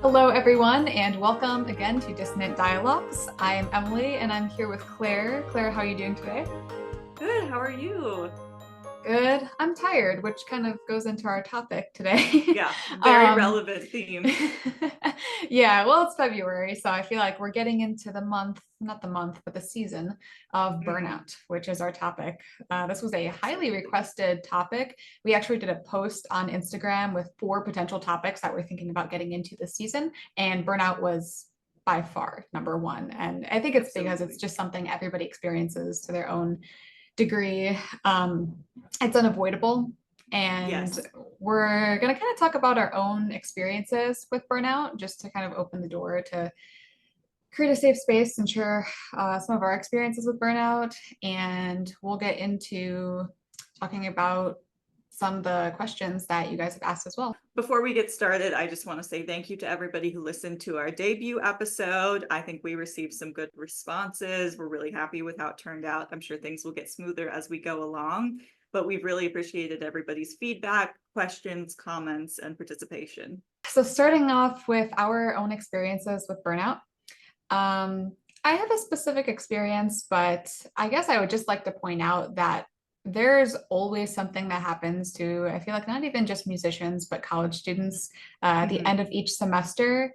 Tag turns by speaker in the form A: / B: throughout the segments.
A: Hello, everyone, and welcome again to Dissonant Dialogues. I am Emily, and I'm here with Claire. Claire, how are you doing today?
B: Good, how are you?
A: Good. I'm tired, which kind of goes into our topic today.
B: Yeah, very
A: um,
B: relevant theme.
A: yeah, well, it's February, so I feel like we're getting into the month, not the month, but the season of
B: Hmm.
A: burnout, which is our topic. This was a highly
B: Absolutely.
A: requested topic. We actually did a post on Instagram with 4 potential topics that we're thinking about getting into this season, and burnout was by far number one. And I think it's because it's
B: Absolutely.
A: just something everybody experiences to their own degree. It's unavoidable. And
B: Yes.
A: we're going to kind of talk about our own experiences with burnout, just to kind of open the door to create a safe space and share some of our experiences with burnout. And we'll get into talking about some of the questions that you guys have asked as well.
B: Before we get started, I just want to say thank you to everybody who listened to our debut episode. I think we received some good responses. We're really happy with how it turned out. I'm sure things will get smoother as we go along, but we've really appreciated everybody's feedback, questions, comments, and participation.
A: So, starting off with our own experiences with burnout. Um, I have a specific experience, but I guess I would just like to point out that there's always something that happens to, I feel like not even just musicians, but college students at the
B: Mhm.
A: end of each semester.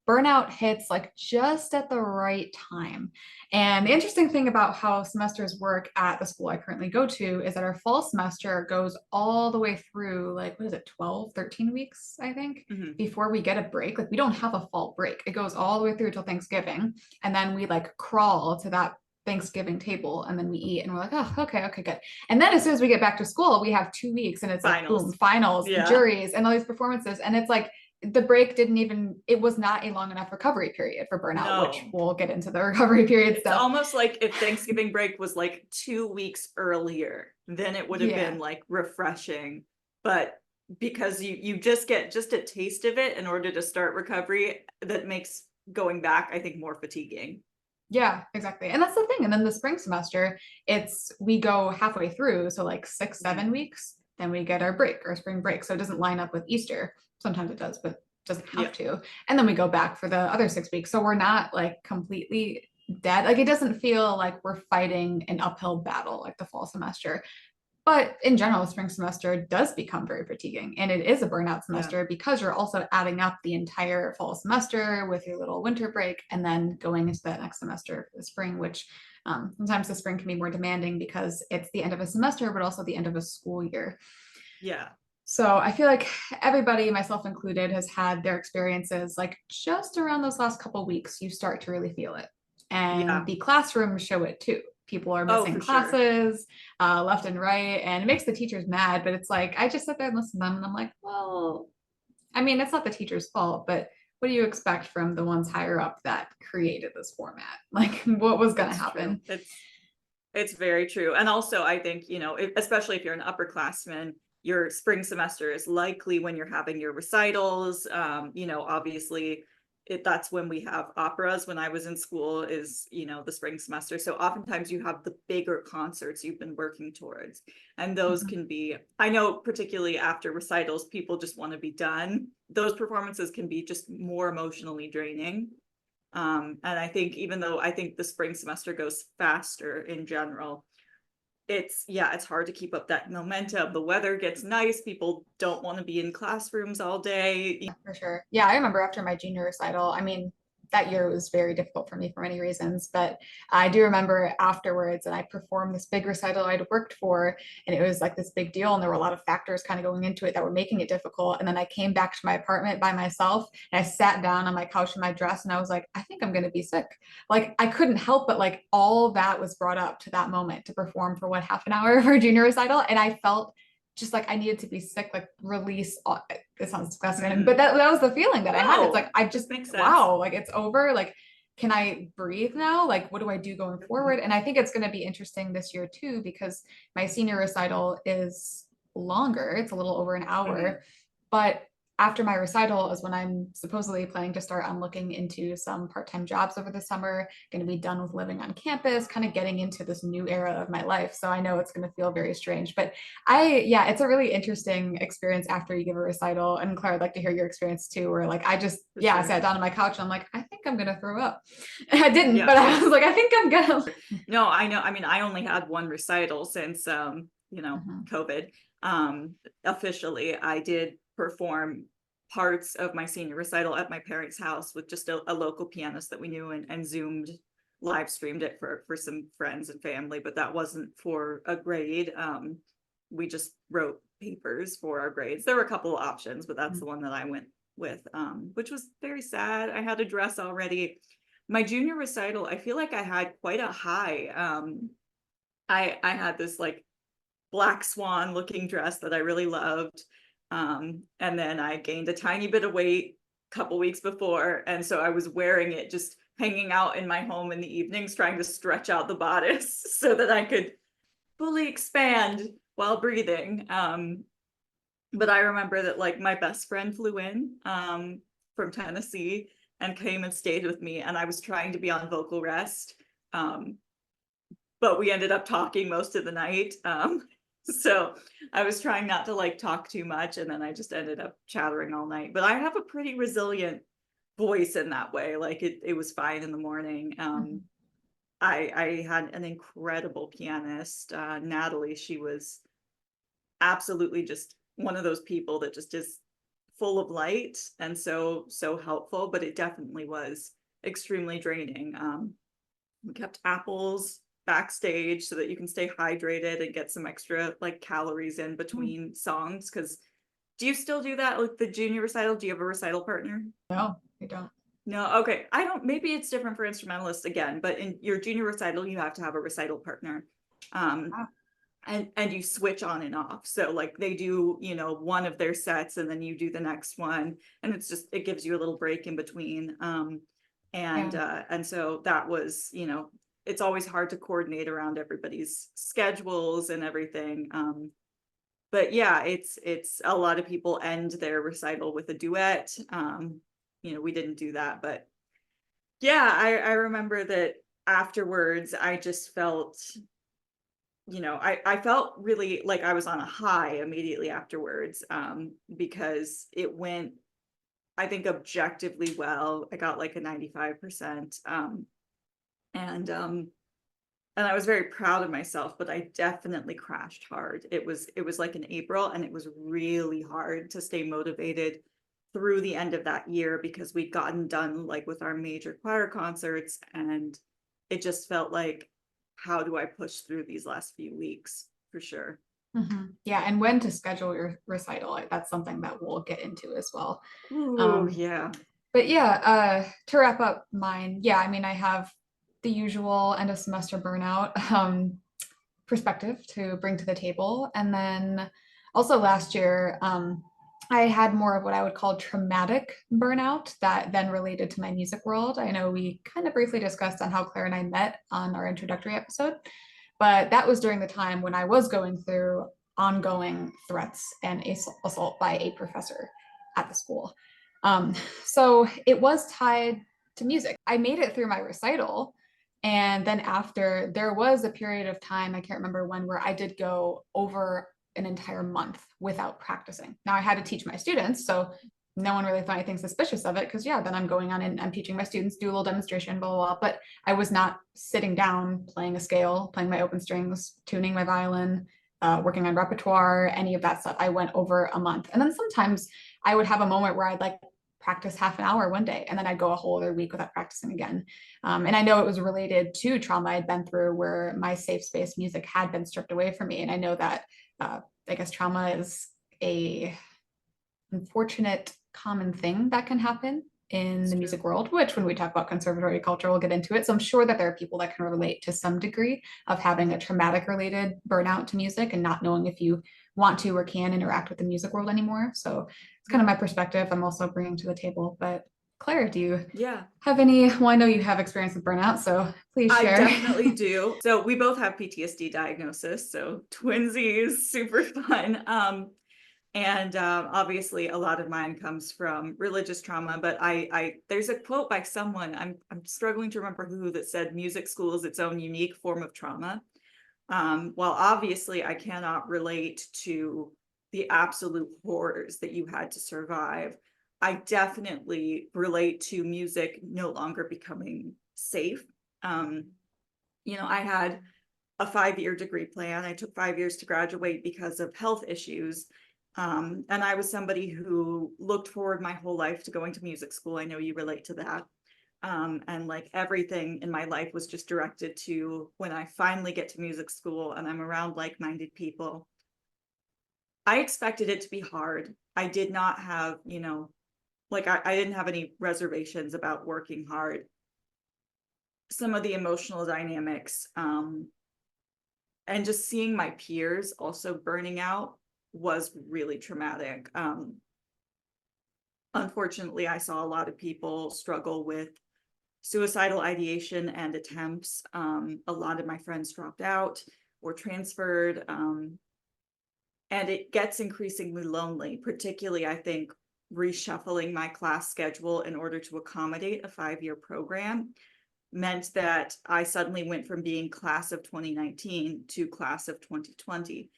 A: Burnout hits like just at the right time. And the interesting thing about how semesters work at the school I currently go to is that our fall semester goes all the way through, like, what is it, 12, 13 weeks, I think,
B: Mhm.
A: before we get a break. Like, we don't have a fall break. It goes all the way through till Thanksgiving. And then we like crawl to that Thanksgiving table and then we eat and we're like, oh, okay, good. And then as soon as we get back to school, we have 2 weeks and it's like, boom,
B: Finals.
A: finals,
B: Yeah.
A: juries, and all these performances. And it's like, the break didn't even, it was not a long enough recovery period for burnout, which
B: No.
A: we'll get into the recovery period
B: It's
A: stuff.
B: almost like if Thanksgiving break was like 2 weeks earlier, then it would have
A: Yeah.
B: been like refreshing. But because you just get just a taste of it in order to start recovery, that makes going back, I think, more fatiguing.
A: Yeah, exactly. And that's the thing. And then the spring semester, it's we go halfway through, so like six,
B: Mhm.
A: 7 weeks, then we get our break, our spring break. So it doesn't line up with Easter. Sometimes it does, but doesn't have
B: Yeah.
A: to. And then we go back for the other 6 weeks. So we're not like completely dead. Like, it doesn't feel like we're fighting an uphill battle like the fall semester. But in general, the spring semester does become very fatiguing, and it is a burnout
B: Yeah.
A: semester because you're also adding up the entire fall semester with your little winter break and then going into that next semester for the spring, which sometimes the spring can be more demanding because it's the end of a semester, but also the end of a school year.
B: Yeah.
A: So I feel like everybody, myself included, has had their experiences like just around those last couple of weeks, you start to really feel it. And
B: Yeah.
A: the classrooms show it too. People are
B: Oh,
A: missing
B: for sure.
A: classes left and right, and it makes the teachers mad. But it's like, I just sit there and listen to them, and I'm like, well, I mean, it's not the teacher's fault, but what do you expect from the ones higher up that created this format? Like, what was going to
B: It's true.
A: happen?
B: It's very true. And also, I think, especially if you're an upperclassman, your spring semester is likely when you're having your recitals. Obviously, that's when we have operas when I was in school is, the spring semester. So oftentimes you have the bigger concerts you've been working towards. And those
A: Mhm.
B: can be, I know, particularly after recitals, people just want to be done. Those performances can be just more emotionally draining. And I think even though I think the spring semester goes faster in general, it's hard to keep up that momentum. The weather gets nice, people don't want to be in classrooms all day.
A: For sure. Yeah, I remember after my junior recital, I mean, that year was very difficult for me for many reasons, but I do remember afterwards, and I performed this big recital I'd worked for, and it was like this big deal, and there were a lot of factors kind of going into it that were making it difficult. And then I came back to my apartment by myself, and I sat down on my couch in my dress, and I was like, I think I'm going to be sick. Like, I couldn't help but like all that was brought up to that moment to perform for what, half an hour of our junior recital, and I felt just like I needed to be sick, like release all, it sounds disgusting, but
B: Mm.
A: that was the feeling that I had. It's like,
B: No,
A: I
B: this
A: just,
B: makes sense.
A: wow, like it's over. Like, can I breathe now? Like, what do I do going forward? And I think it's going to be interesting this year too, because my senior recital is longer. It's a little over an
B: Mhm.
A: hour, but after my recital is when I'm supposedly planning to start on looking into some part-time jobs over the summer, going to be done with living on campus, kind of getting into this new era of my life. So I know it's going to feel very strange, but yeah, it's a really interesting experience after you give a recital. And Claire, I'd like to hear your experience too, where like, I just,
B: For
A: yeah, I
B: sure.
A: sat down on my couch and I'm like, I think I'm going to throw up. I didn't,
B: Yeah.
A: but I was like, I think I'm going to.
B: No, I know. I mean, I only had one recital since, COVID. Officially, I did perform parts of my senior recital at my parents' house with just a local pianist that we knew, and zoomed live streamed it for some friends and family, but that wasn't for a grade. We just wrote papers for our grades. There were a couple of options, but that's the one that I went with, which was very sad. I had a dress already. My junior recital, I feel like I had quite a high. I had this like black swan looking dress that I really loved. And then I gained a tiny bit of weight a couple weeks before. And so I was wearing it, just hanging out in my home in the evenings, trying to stretch out the bodice so that I could fully expand while breathing. But I remember that like my best friend flew in from Tennessee and came and stayed with me, and I was trying to be on vocal rest. But we ended up talking most of the night. So I was trying not to like talk too much, and then I just ended up chattering all night. But I have a pretty resilient voice in that way. Like it was fine in the morning. I had an incredible pianist, Natalie. She was absolutely just one of those people that just is full of light and so helpful, but it definitely was extremely draining. We kept apples backstage so that you can stay hydrated and get some extra like calories in between songs. Because do you still do that with the junior recital? Do you have a recital partner?
A: No, I don't.
B: No, okay. I don't, maybe it's different for instrumentalists again, but in your junior recital, you have to have a recital partner. And you switch on and off. So like they do, one of their sets and then you do the next one. And it's just, it gives you a little break in between. And so that was, it's always hard to coordinate around everybody's schedules and everything. But yeah, it's a lot of people end their recital with a duet. We didn't do that, but yeah, I remember that afterwards, I just felt, I felt really like I was on a high immediately afterwards, because it went, I think, objectively well. I got like a 95%. And I was very proud of myself, but I definitely crashed hard. It was like in April, and it was really hard to stay motivated through the end of that year because we'd gotten done like with our major choir concerts, and it just felt like, how do I push through these last few weeks, for sure.
A: Yeah, and when to schedule your recital, that's something that we'll get into as well.
B: Ooh, yeah.
A: But yeah, to wrap up mine, yeah, I mean, I have the usual end of semester burnout perspective to bring to the table. And then also last year, I had more of what I would call traumatic burnout that then related to my music world. I know we kind of briefly discussed on how Claire and I met on our introductory episode, but that was during the time when I was going through ongoing threats and assault by a professor at the school. So it was tied to music. I made it through my recital. And then after, there was a period of time, I can't remember when, where I did go over an entire month without practicing. Now I had to teach my students, so no one really thought anything suspicious of it because yeah, then I'm going on and I'm teaching my students, do a little demonstration, blah, blah, blah. But I was not sitting down, playing a scale, playing my open strings, tuning my violin, working on repertoire, any of that stuff. I went over a month. And then sometimes I would have a moment where I'd like practice half an hour one day, and then I'd go a whole other week without practicing again. And I know it was related to trauma I'd been through where my safe space music had been stripped away from me. And I know that I guess trauma is a unfortunate common thing that can happen in the music world, which when we talk about conservatory culture, we'll get into it. So I'm sure that there are people that can relate to some degree of having a traumatic related burnout to music and not knowing if you want to or can interact with the music world anymore. So it's kind of my perspective I'm also bringing to the table. But Claire, do you have any, well, I know you have experience with burnout, so please share.
B: I definitely do. So we both have PTSD diagnosis, so twinsies, super fun. And obviously a lot of mine comes from religious trauma, but I there's a quote by someone, I'm struggling to remember who, that said music school is its own unique form of trauma. While obviously I cannot relate to the absolute horrors that you had to survive, I definitely relate to music no longer becoming safe. I had a 5-year degree plan. I took 5 years to graduate because of health issues. And I was somebody who looked forward my whole life to going to music school. I know you relate to that. And like everything in my life was just directed to, when I finally get to music school and I'm around like-minded people, I expected it to be hard. I did not have, I didn't have any reservations about working hard. Some of the emotional dynamics, and just seeing my peers also burning out was really traumatic. Unfortunately, I saw a lot of people struggle with suicidal ideation and attempts. A lot of my friends dropped out or transferred, and it gets increasingly lonely, particularly, I think, reshuffling my class schedule in order to accommodate a 5-year program meant that I suddenly went from being class of 2019 to class of 2020.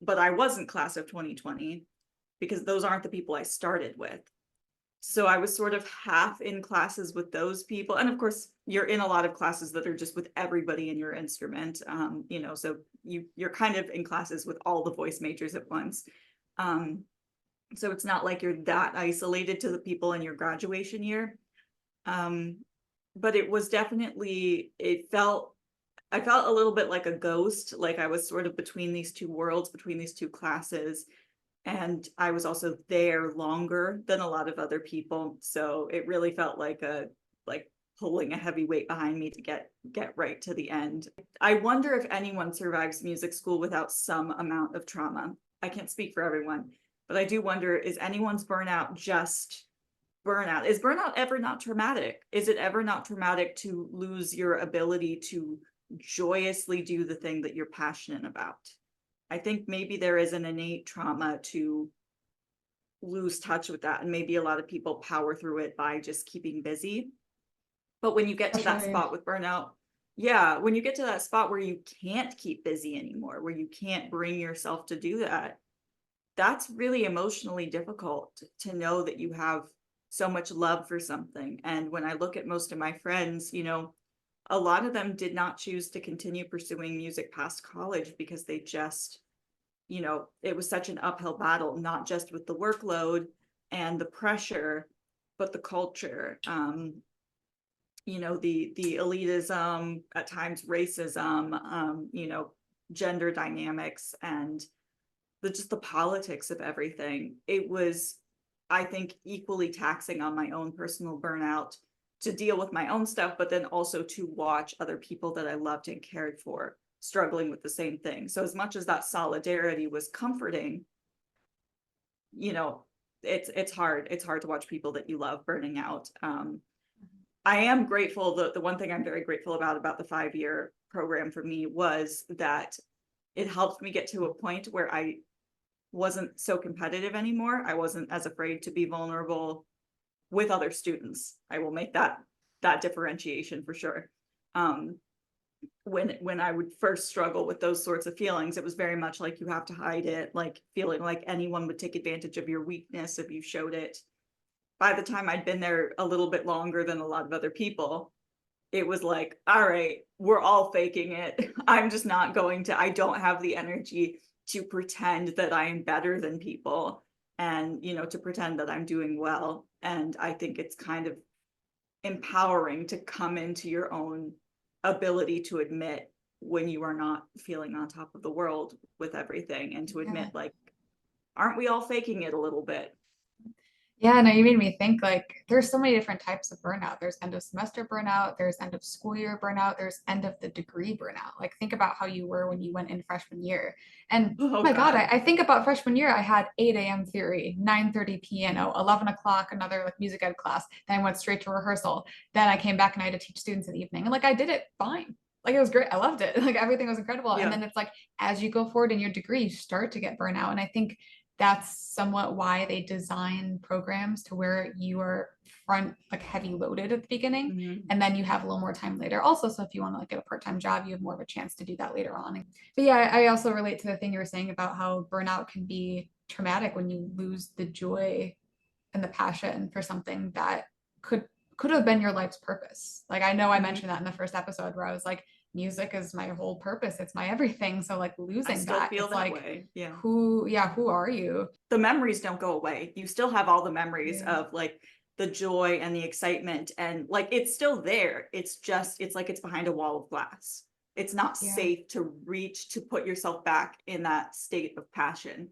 B: But I wasn't class of 2020 because those aren't the people I started with. So I was sort of half in classes with those people. And of course, you're in a lot of classes that are just with everybody in your instrument. So you're kind of in classes with all the voice majors at once. So it's not like you're that isolated to the people in your graduation year. But it was definitely, I felt a little bit like a ghost, like I was sort of between these two worlds, between these two classes. And I was also there longer than a lot of other people. So it really felt like pulling a heavy weight behind me to get right to the end. I wonder if anyone survives music school without some amount of trauma. I can't speak for everyone, but I do wonder, is anyone's burnout just burnout? Is burnout ever not traumatic? Is it ever not traumatic to lose your ability to joyously do the thing that you're passionate about? I think maybe there is an innate trauma to lose touch with that, and maybe a lot of people power through it by just keeping busy. But when you get to that spot with burnout, when you get to that spot where you can't keep busy anymore, where you can't bring yourself to do that, that's really emotionally difficult to know that you have so much love for something. And when I look at most of my friends, a lot of them did not choose to continue pursuing music past college because they just, it was such an uphill battle, not just with the workload and the pressure, but the culture, the elitism, at times racism, gender dynamics, and just the politics of everything. It was, I think, equally taxing on my own personal burnout to deal with my own stuff, but then also to watch other people that I loved and cared for struggling with the same thing. So as much as that solidarity was comforting, it's hard to watch people that you love burning out. I am grateful. The one thing I'm very grateful about the 5-year program for me was that it helped me get to a point where I wasn't so competitive anymore. I wasn't as afraid to be vulnerable with other students. I will make that differentiation for sure. When I would first struggle with those sorts of feelings, it was very much like you have to hide it, like feeling like anyone would take advantage of your weakness if you showed it. By the time I'd been there a little bit longer than a lot of other people, it was like, all right, we're all faking it. I'm just not going to, I don't have the energy to pretend that I am better than people and, to pretend that I'm doing well. And I think it's kind of empowering to come into your own ability to admit when you are not feeling on top of the world with everything, and to admit, like, aren't we all faking it a little bit?
A: Yeah, no, you made me think, like, there's so many different types of burnout. There's end of semester burnout, there's end of school year burnout, there's end of the degree burnout. Like, think about how you were when you went in freshman year. And
B: Oh
A: my God,
B: God.
A: I think about freshman year, I had 8 a.m. theory, 9:30 piano, 11 o'clock, another like music ed class. Then I went straight to rehearsal. Then I came back and I had to teach students in the evening. And like, I did it fine. Like, it was great. I loved it. Like, everything was incredible. And
B: Yeah.
A: then it's like, as you go forward in your degree, you start to get burnout. And I think that's somewhat why they design programs to where you are front like heavy loaded at the beginning,
B: Mhm.
A: and then you have a little more time later also. So if you want to like get a part-time job, you have more of a chance to do that later on. But yeah, I also relate to the thing you were saying about how burnout can be traumatic when you lose the joy and the passion for something that could could have been your life's purpose. Like I know I
B: Mhm.
A: mentioned that in the first episode where I was like, music is my whole purpose. It's my everything. So like
B: I
A: losing
B: still
A: that,
B: feel
A: it's
B: that
A: like,
B: way. Yeah.
A: who are you?
B: The memories don't go away. You still have all the memories
A: Yeah.
B: of like the joy and the excitement, and like it's still there. It's just it's like it's behind a wall of glass. It's not
A: Yeah,
B: safe to reach to put yourself back in that state of passion.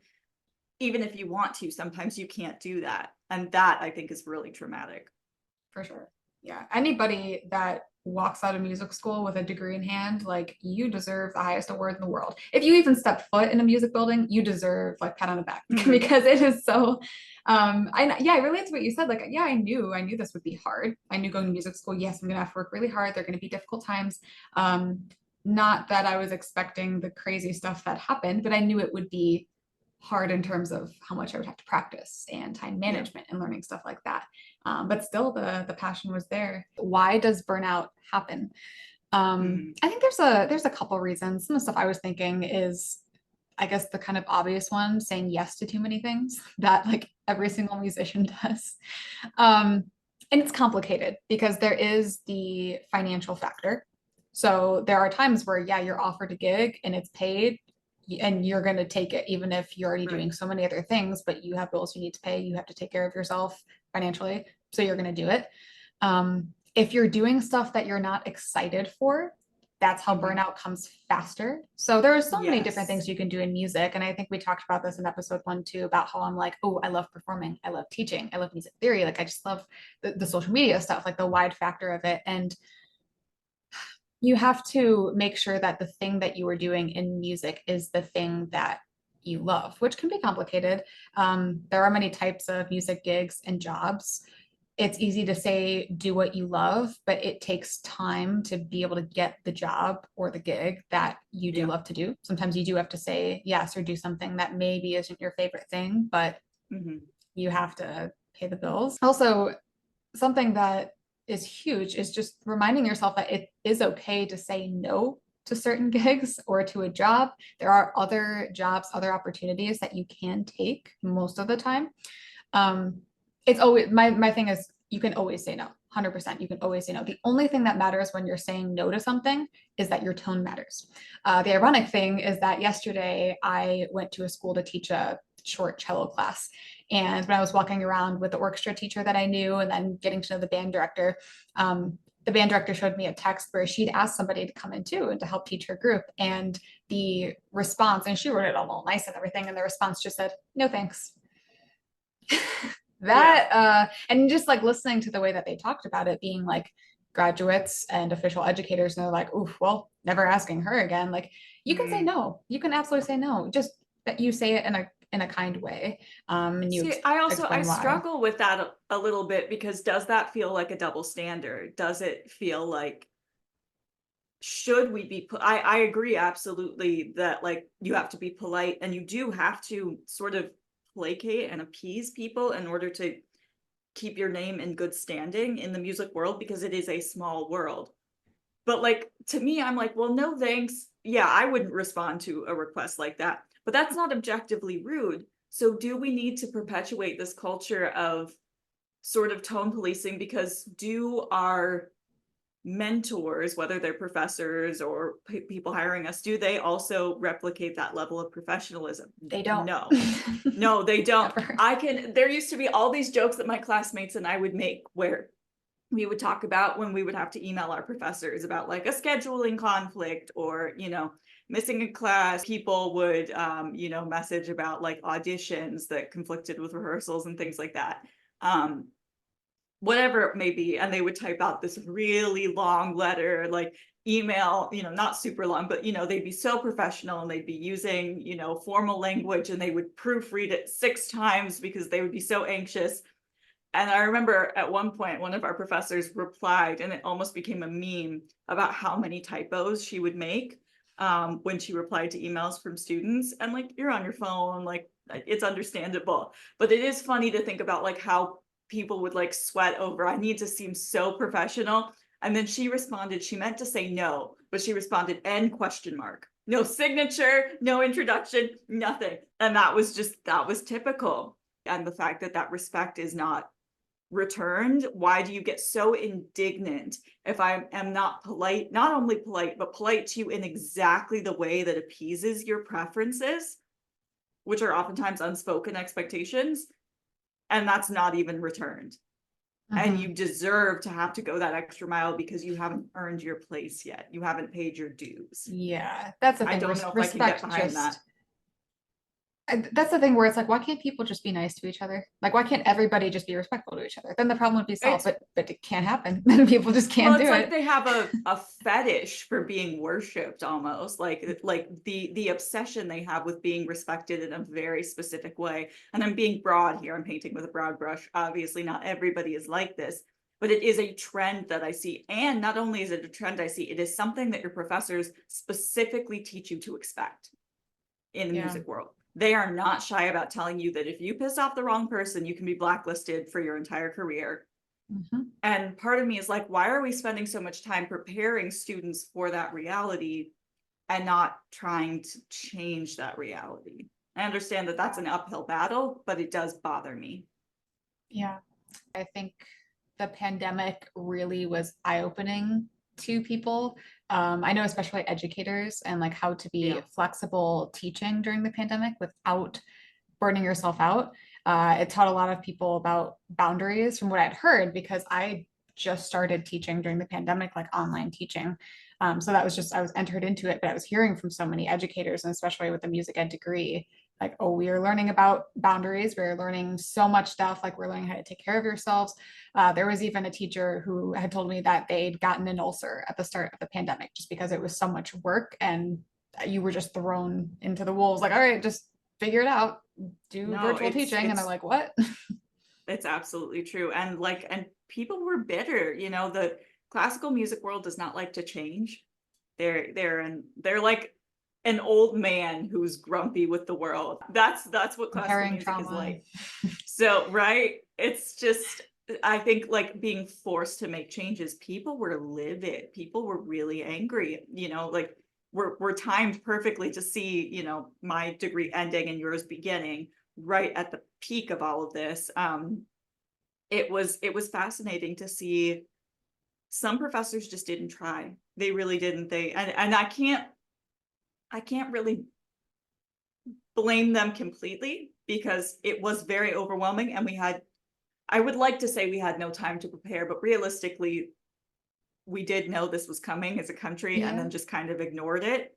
B: Even if you want to, sometimes you can't do that. And that I think is really traumatic.
A: for sure. Yeah. Anybody that walks out of music school with a degree in hand, like you deserve the highest award in the world. If you even step foot in a music building, you deserve like pat on the back
B: Mhm.
A: because it is so I relate to what you said. Like, yeah, I knew this would be hard. I knew going to music school, yes, I'm gonna have to work really hard. They're gonna be difficult times. Um, not that I was expecting the crazy stuff that happened, but I knew it would be hard in terms of how much I would have to practice and time
B: Yeah.
A: management and learning stuff like that. But still, the passion was there. Why does burnout happen?
B: Mhm.
A: I think there's a couple reasons. Some of the stuff I was thinking is, I guess, the kind of obvious one, saying yes to too many things that like every single musician does. Um, and it's complicated because there is the financial factor. So there are times where, yeah, you're offered a gig and it's paid and you're going to take it, even if you're already
B: Right.
A: doing so many other things, but you have bills you need to pay. You have to take care of yourself financially. So you're going to do it. If you're doing stuff that you're not excited for, that's how
B: Mhm.
A: burnout comes faster. So there are so many different
B: Yes.
A: things you can do in music. And I think we talked about this in episode 1 too, about how I'm like, oh, I love performing. I love teaching. I love music theory. Like I just love the social media stuff, like the wide factor of it. And you have to make sure that the thing that you are doing in music is the thing that you love, which can be complicated. There are many types of music gigs and jobs. It's easy to say do what you love, but it takes time to be able to get the job or the gig that you do
B: Yeah.
A: love to do. Sometimes you do have to say yes or do something that maybe isn't your favorite thing, but
B: Mhm.
A: you have to pay the bills. Also, something that is huge is just reminding yourself that it is okay to say no to certain gigs or to a job. There are other jobs, other opportunities that you can take most of the time. Um, it's always my thing is you can always say no. 100%. You can always say no. The only thing that matters when you're saying no to something is that your tone matters. The ironic thing is that yesterday I went to a school to teach a short cello class. And when I was walking around with the orchestra teacher that I knew and then getting to know the band director showed me a text where she'd asked somebody to come in too and to help teach her group. And the response, and she wrote it all nice and everything, and the response just said, no thanks.
B: Yeah.
A: That and just like listening to the way that they talked about it being like graduates and official educators, and they're like, oof, well, never asking her again. Like you can say
B: Mhm.
A: no, you can absolutely say no, just that you say it in a kind way, and you
B: See, I
A: explain why.
B: struggle with that a little bit because does that feel like a double standard? Does it feel like should we be I agree absolutely that like you have to be polite and you do have to sort of placate and appease people in order to keep your name in good standing in the music world because it is a small world. But like to me, I'm like, well, no thanks. Yeah, I wouldn't respond to a request like that. But that's not objectively rude. So do we need to perpetuate this culture of sort of tone policing because do our mentors, whether they're professors or people hiring us, do they also replicate that level of professionalism?
A: They don't.
B: No. No, they don't.
A: Never.
B: There used to be all these jokes that my classmates and I would make where we would talk about when we would have to email our professors about like a scheduling conflict or, missing a class. People would, message about like auditions that conflicted with rehearsals and things like that. Um, Whatever it may be, and they would type out this really long letter, like email, not super long, but they'd be so professional and they'd be using, formal language and they would proofread it 6 times because they would be so anxious. And I remember at one point, one of our professors replied, and it almost became a meme about how many typos she would make when she replied to emails from students. And like, you're on your phone, like, it's understandable. But it is funny to think about like how people would like sweat over, I need to seem so professional. And then she responded, she meant to say no, but she responded, "N question mark." No signature, no introduction, nothing. And that was typical. And the fact that that respect is not returned, why do you get so indignant if I am not polite, not only polite, but polite to you in exactly the way that appeases your preferences, which are oftentimes unspoken expectations, and that's not even returned. And you deserve to have to go that extra mile because you haven't earned your place yet. You haven't paid your dues.
A: Yeah, that's the
B: I
A: thing.
B: don't know if I can get
A: Respect
B: behind that.
A: that's the thing where it's like, why can't people just be nice to each other? Like, why can't everybody just be respectful to each other? Then the problem would be solved, but it can't happen. Then people just can't do
B: It's like
A: it.
B: they have a fetish for being worshipped almost, like the obsession they have with being respected in a very specific way. And I'm being broad here, I'm painting with a broad brush. Obviously, not everybody is like this, but it is a trend that I see. And not only is it a trend I see, it is something that your professors specifically teach you to expect in the music world. They are not shy about telling you that if you piss off the wrong person, you can be blacklisted for your entire career. And part of me is like, why are we spending so much time preparing students for that reality and not trying to change that reality? I understand that that's an uphill battle, but it does bother me.
A: Yeah, I think the pandemic really was eye-opening to people. I know especially educators and like how to be flexible teaching during the pandemic without burning yourself out. It taught a lot of people about boundaries from what I'd heard because I just started teaching during the pandemic, like online teaching. So that was just, I was entered into it, but I was hearing from so many educators and especially with the music ed degree, like, oh, we are learning about boundaries. We're learning so much stuff, like we're learning how to take care of yourselves. There was even a teacher who had told me that they'd gotten an ulcer at the start of the pandemic just because it was so much work and you were just thrown into the wolves. Like, all right, just figure it out, do virtual teaching. And they're like, what?
B: It's absolutely true. And like, and people were bitter, you know, the classical music world does not like to change. They're like an old man who's grumpy with the world. That's what classical music is like. So, right. It's just, I think like being forced to make changes, people were livid. People were really angry, you know, like we're timed perfectly to see, you know, my degree ending and yours beginning right at the peak of all of this. It was fascinating to see some professors just didn't try. They really didn't. And I can't really blame them completely because it was very overwhelming and I would like to say we had no time to prepare, but realistically, we did know this was coming as a country and then just kind of ignored it.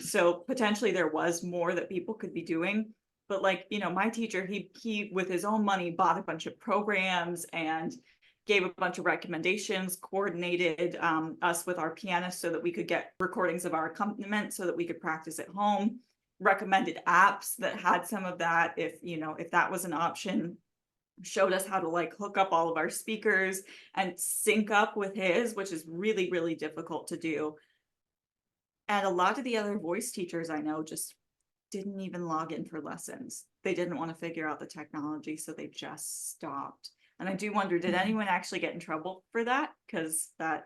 B: So potentially there was more that people could be doing. But like, you know, my teacher, he with his own money bought a bunch of programs and gave a bunch of recommendations, coordinated us with our pianist so that we could get recordings of our accompaniment so that we could practice at home, recommended apps that had some of that if, you know, if that was an option, showed us how to like hook up all of our speakers and sync up with his, which is really, really difficult to do. And a lot of the other voice teachers I know just didn't even log in for lessons. They didn't want to figure out the technology, so they just stopped. And I do wonder, did anyone actually get in trouble for that? Because that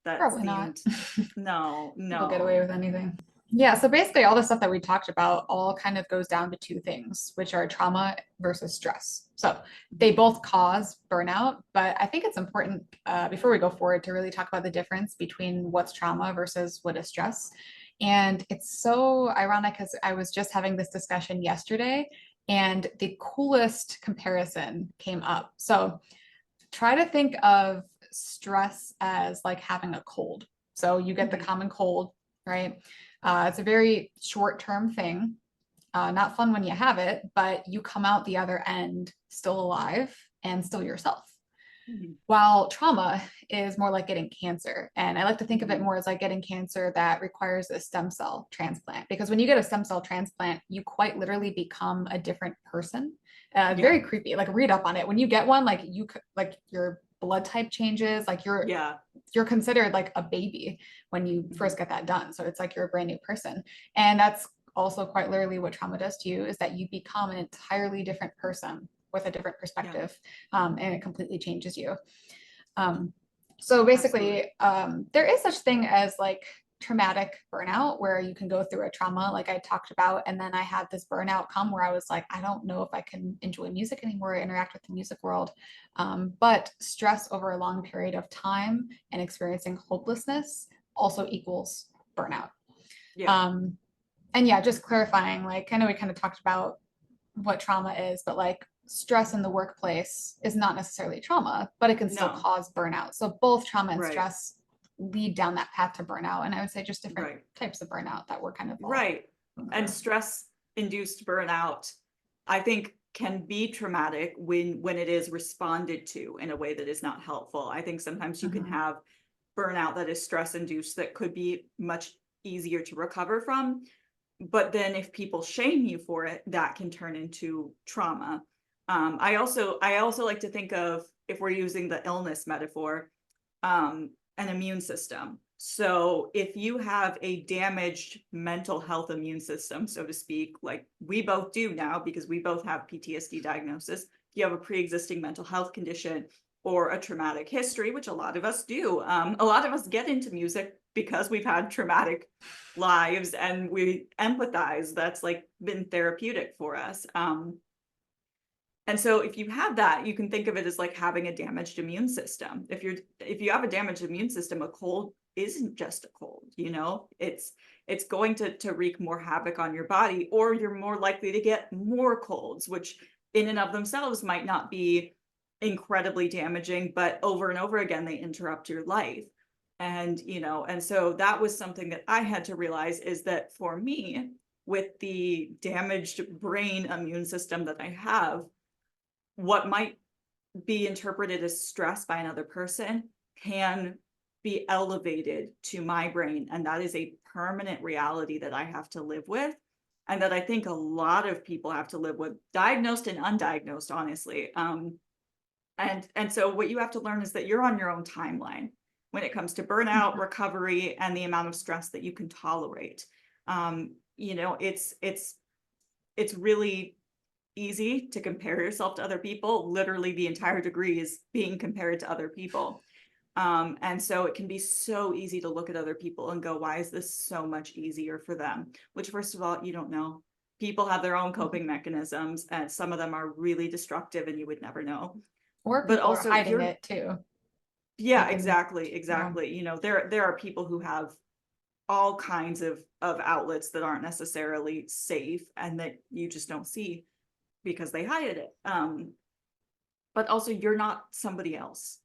A: Probably not.
B: No.
A: People get away with anything. Yeah, so basically all the stuff that we talked about all kind of goes down to two things, which are trauma versus stress. So they both cause burnout, but I think it's important before we go forward to really talk about the difference between what's trauma versus what is stress. And it's so ironic because I was just having this discussion yesterday and the coolest comparison came up. So try to think of stress as like having a cold. So you get the common cold, right? It's a very short-term thing, not fun when you have it, but you come out the other end still alive and still yourself. While trauma is more like getting cancer. And I like to think of it more as like getting cancer that requires a stem cell transplant. Because when you get a stem cell transplant, you quite literally become a different person. Very creepy. Like read up on it. When you get one, like your blood type changes, like you're considered like a baby when you first get that done. So it's like you're a brand new person. And that's also quite literally what trauma does to you is that you become an entirely different person with a different perspective, and it completely changes you. So basically, there is such thing as like traumatic burnout where you can go through a trauma like I talked about, and then I had this burnout come where I was like, I don't know if I can enjoy music anymore, interact with the music world. But stress over a long period of time and experiencing hopelessness also equals burnout. And yeah, just clarifying, like I know we kind of talked about what trauma is, but like stress in the workplace is not necessarily trauma, but it can still cause burnout. So both trauma and stress lead down that path to burnout. And I would say just different types of burnout that we're kind of
B: and stress induced burnout, I think, can be traumatic when it is responded to in a way that is not helpful. I think sometimes you can have burnout that is stress induced that could be much easier to recover from. But then if people shame you for it, that can turn into trauma. I also like to think of, if we're using the illness metaphor, an immune system. So if you have a damaged mental health immune system, so to speak, like we both do now because we both have PTSD diagnosis, if you have a pre-existing mental health condition or a traumatic history, which a lot of us do, a lot of us get into music because we've had traumatic lives and we empathize. That's like been therapeutic for us. And so if you have that, you can think of it as like having a damaged immune system. If you have a damaged immune system, a cold isn't just a cold, you know, it's going to wreak more havoc on your body, or you're more likely to get more colds, which in and of themselves might not be incredibly damaging, but over and over again, they interrupt your life. And, you know, and so that was something that I had to realize, is that for me, with the damaged brain immune system that I have, what might be interpreted as stress by another person can be elevated to my brain. And that is a permanent reality that I have to live with. And that I think a lot of people have to live with, diagnosed and undiagnosed, honestly. And so what you have to learn is that you're on your own timeline when it comes to burnout, recovery, and the amount of stress that you can tolerate. You know, it's really easy to compare yourself to other people. Literally the entire degree is being compared to other people. And so it can be so easy to look at other people and go, why is this so much easier for them? Which, first of all, you don't know. People have their own coping mechanisms, and some of them are really destructive and you would never know.
A: Or people are hiding it too.
B: Yeah, exactly. You know, there are people who have all kinds of outlets that aren't necessarily safe and that you just don't see because they hide it. But also, you're not somebody else.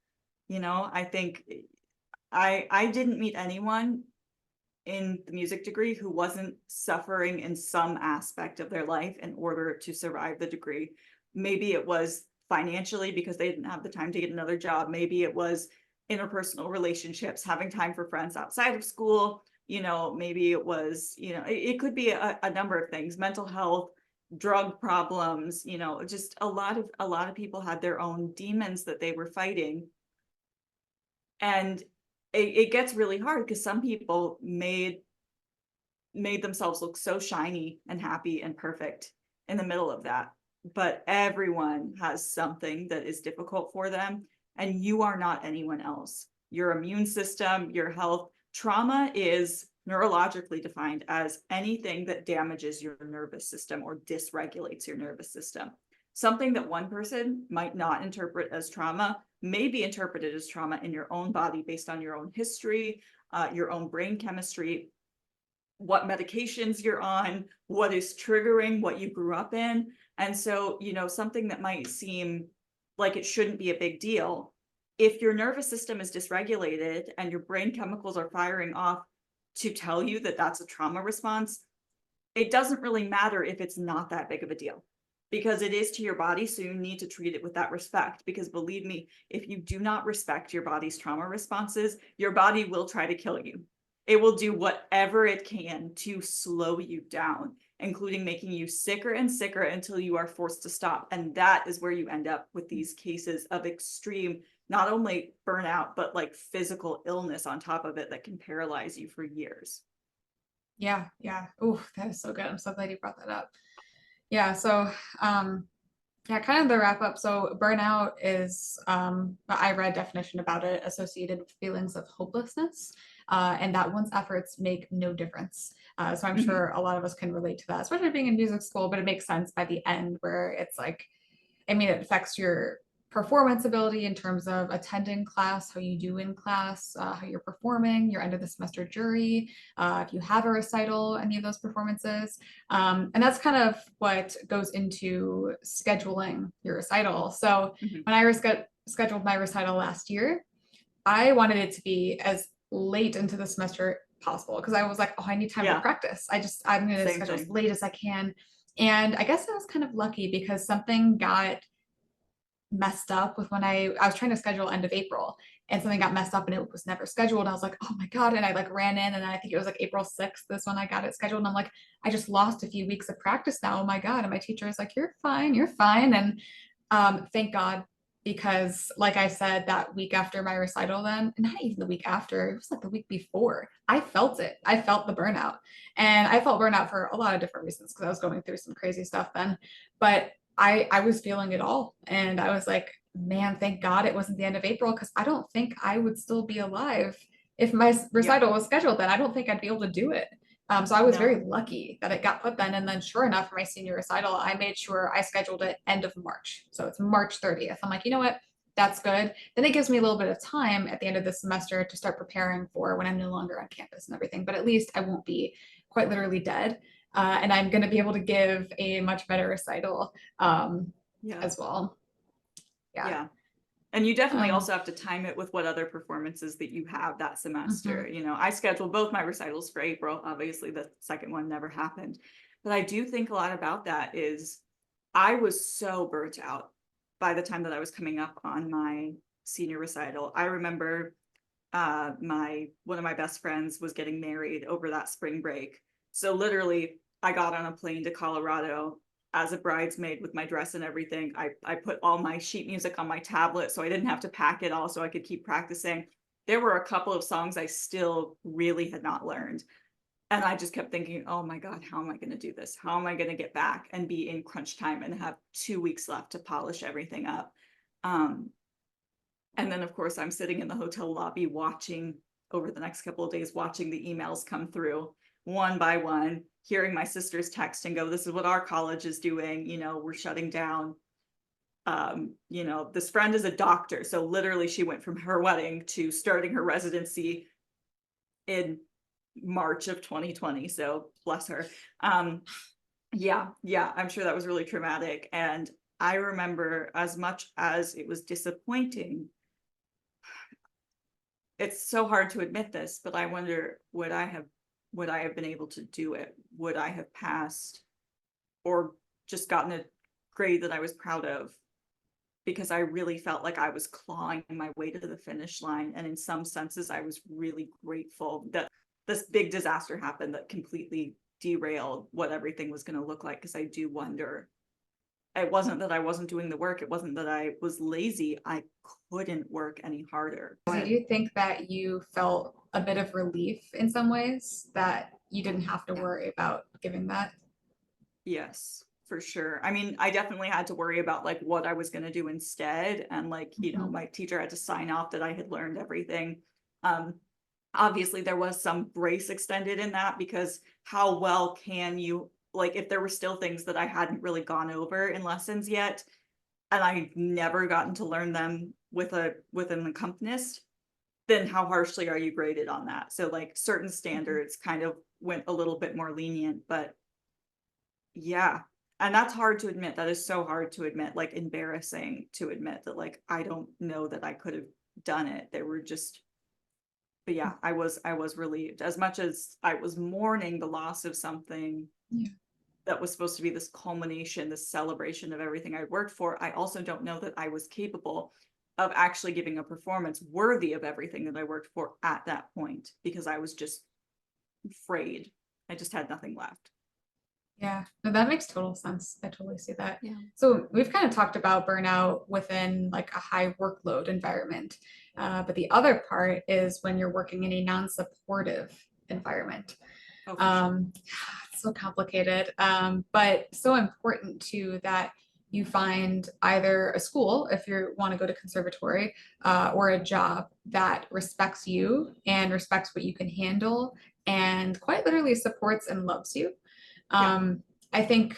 B: You know, I think I didn't meet anyone in the music degree who wasn't suffering in some aspect of their life in order to survive the degree. Maybe it was financially because they didn't have the time to get another job. Maybe it was interpersonal relationships, having time for friends outside of school. You know, maybe it was, you know, it could be a number of things, mental health, drug problems, you know, just a lot of people had their own demons that they were fighting. And it gets really hard because some people made themselves look so shiny and happy and perfect in the middle of that. But everyone has something that is difficult for them, and you are not anyone else. Your immune system, your health, trauma is neurologically defined as anything that damages your nervous system or dysregulates your nervous system. Something that one person might not interpret as trauma may be interpreted as trauma in your own body based on your own history, your own brain chemistry, what medications you're on, what is triggering what you grew up in. And so, you know, something that might seem like it shouldn't be a big deal, if your nervous system is dysregulated and your brain chemicals are firing off to tell you that that's a trauma response, it doesn't really matter if it's not that big of a deal, because it is to your body. So you need to treat it with that respect, because believe me, if you do not respect your body's trauma responses, your body will try to kill you. It will do whatever it can to slow you down, including making you sicker and sicker until you are forced to stop. And that is where you end up with these cases of extreme, not only burnout, but like physical illness on top of it that can paralyze you for years.
A: Yeah, yeah. Oh, that is so good. I'm so glad you brought that up. Yeah, so yeah, kind of the wrap up. So burnout is I read definition about it associated with feelings of hopelessness, and that one's efforts make no difference. So I'm
B: Mhm.
A: sure a lot of us can relate to that, especially being in music school, but it makes sense by the end where it's like, I mean, it affects your performance ability in terms of attending class, how you do in class, how you're performing, your end of the semester jury, if you have a recital, any of those performances. And that's kind of what goes into scheduling your recital. So
B: Mhm.
A: when I scheduled my recital last year, I wanted it to be as late into the semester possible because I was like, oh, I need time to
B: Yeah,
A: practice. I'm going to
B: same
A: schedule as
B: thing.
A: late as I can. And I guess I was kind of lucky because something got messed up with when I was trying to schedule end of April and something got messed up and it was never scheduled. I was like, oh my God. And I like ran in and I think it was like April 6th, this when I got it scheduled. And I'm like, I just lost a few weeks of practice now. Oh my God. And my teacher is like, you're fine, you're fine. And thank God, because like I said, that week after my recital, then not even the week after, it was like the week before, I felt it. I felt the burnout. And I felt burnout for a lot of different reasons because I was going through some crazy stuff then. But I was feeling it all. And I was like, man, thank God it wasn't the end of April because I don't think I would still be alive if my
B: Yeah,
A: recital was scheduled then. I don't think I'd be able to do it. So I was very
B: no.
A: lucky that it got put then. And then sure enough, for my senior recital, I made sure I scheduled it end of March. So it's March 30th. I'm like, you know what? That's good. Then it gives me a little bit of time at the end of the semester to start preparing for when I'm no longer on campus and everything. But at least I won't be quite literally dead. And I'm going to be able to give a much better recital
B: Yeah,
A: as well. Yeah.
B: yeah. And you definitely
A: Um,
B: also have to time it with what other performances that you have that semester.
A: mhm.
B: You know, I scheduled both my recitals for April. Obviously, the second one never happened. But I do think a lot about that is I was so burnt out by the time that I was coming up on my senior recital. I remember my one of my best friends was getting married over that spring break. So literally I got on a plane to Colorado as a bridesmaid with my dress and everything. I put all my sheet music on my tablet so I didn't have to pack it all so I could keep practicing. There were a couple of songs I still really had not learned. And I just kept thinking, oh my God, how am I going to do this? How am I going to get back and be in crunch time and have 2 weeks left to polish everything up? Um, and then, of course, I'm sitting in the hotel lobby watching over the next couple of days, watching the emails come through one by one, hearing my sister's text and go, this is what our college is doing. You know, we're shutting down. You know, this friend is a doctor. So literally, she went from her wedding to starting her residency in March of 2020. So bless her. Um, yeah, I'm sure that was really traumatic. And I remember, as much as it was disappointing, it's so hard to admit this, but I wonder, would I have been able to do it? Would I have passed or just gotten a grade that I was proud of? Because I really felt like I was clawing my way to the finish line. And in some senses, I was really grateful that this big disaster happened that completely derailed what everything was going to look like. Because I do wonder, it wasn't that I wasn't doing the work, it wasn't that I was lazy. I couldn't work any harder.
A: So do you think that you felt a bit of relief in some ways that you didn't have to
B: Yeah.
A: worry about giving that?
B: Yes, for sure. I mean, I definitely had to worry about like what I was going to do instead. And like, you know,
A: Mhm.
B: my teacher had to sign off that I had learned everything. Um, Obviously there was some grace extended in that because how well can you, like, if there were still things that I hadn't really gone over in lessons yet, and I never gotten to learn them with an accompanist, then how harshly are you graded on that? So like certain
A: Mhm.
B: standards kind of went a little bit more lenient, but yeah. And that's hard to admit. That is so hard to admit, like embarrassing to admit that like I don't know that I could have done it. There were just, but yeah, I was relieved. As much as I was mourning the loss of something
A: Yeah.
B: that was supposed to be this culmination, this celebration of everything I worked for, I also don't know that I was capable of actually giving a performance worthy of everything that I worked for at that point because I was just afraid. I just had nothing left.
A: Yeah, no, that makes total sense. I totally see that.
B: Yeah.
A: So we've kind of talked about burnout within like a high workload environment. But the other part is when you're working in a non-supportive environment.
B: Oh, for sure.
A: It's so complicated, but so important too that you find either a school if you want to go to conservatory, or a job that respects you and respects what you can handle and quite literally supports and loves you.
B: Yeah.
A: I think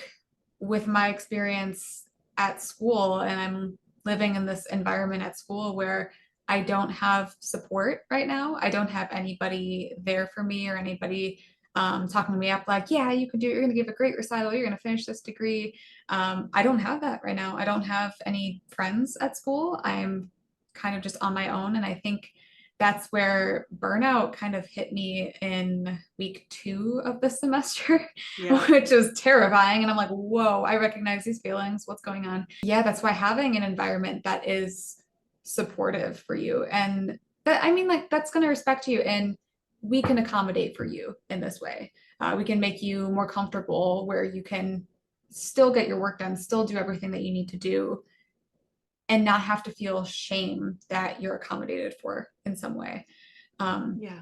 A: with my experience at school, and I'm living in this environment at school where I don't have support right now. I don't have anybody there for me or anybody talking to me up like, yeah, you can do it. You're going to give a great recital. You're going to finish this degree. I don't have that right now. I don't have any friends at school. I'm kind of just on my own. And I think that's where burnout kind of hit me in week 2 of the semester,
B: Yeah.
A: which is terrifying. And I'm like, whoa, I recognize these feelings. What's going on? Yeah, that's why having an environment that is supportive for you and that, I mean, like, that's going to respect you and we can accommodate for you in this way. We can make you more comfortable where you can still get your work done, still do everything that you need to do, and not have to feel shame that you're accommodated for in some way.
B: Yeah.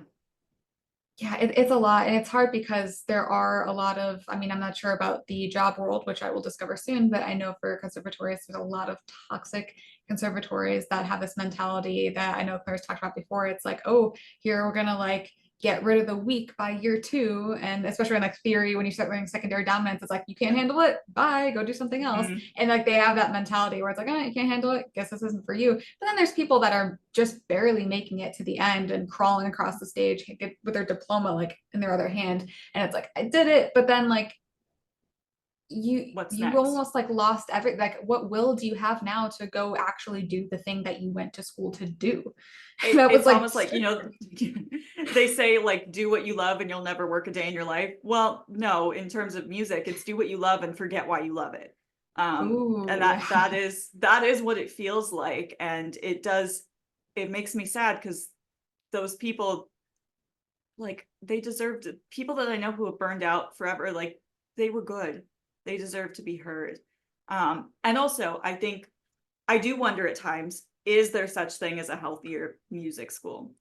A: Yeah, it's a lot. And it's hard because there are a lot of, I mean, I'm not sure about the job world, which I will discover soon, but I know for conservatories, there's a lot of toxic conservatories that have this mentality that I know Claire's talked about before. It's like, oh, here we're gonna like get rid of the weak by year 2. And especially in like theory, when you start learning secondary dominance, it's like, you can't handle it. Bye, go do something else.
B: Mhm.
A: And like they have that mentality where it's like, oh, you can't handle it. Guess this isn't for you. But then there's people that are just barely making it to the end and crawling across the stage with their diploma like in their other hand. And it's like, I did it. But then like
B: What's
A: you
B: next?
A: almost like lost every, like, what will do you have now to go actually do the thing that you went to school to do? That was
B: It's
A: like,
B: almost like, you know, they say like do what you love and you'll never work a day in your life. Well, no, in terms of music, it's do what you love and forget why you love it. And
A: ooh,
B: that is what it feels like. And it makes me sad because those people, like, they deserved people that I know who have burned out forever, like, they were good. They deserve to be heard. And also I think I do wonder at times, is there such thing as a healthier music school?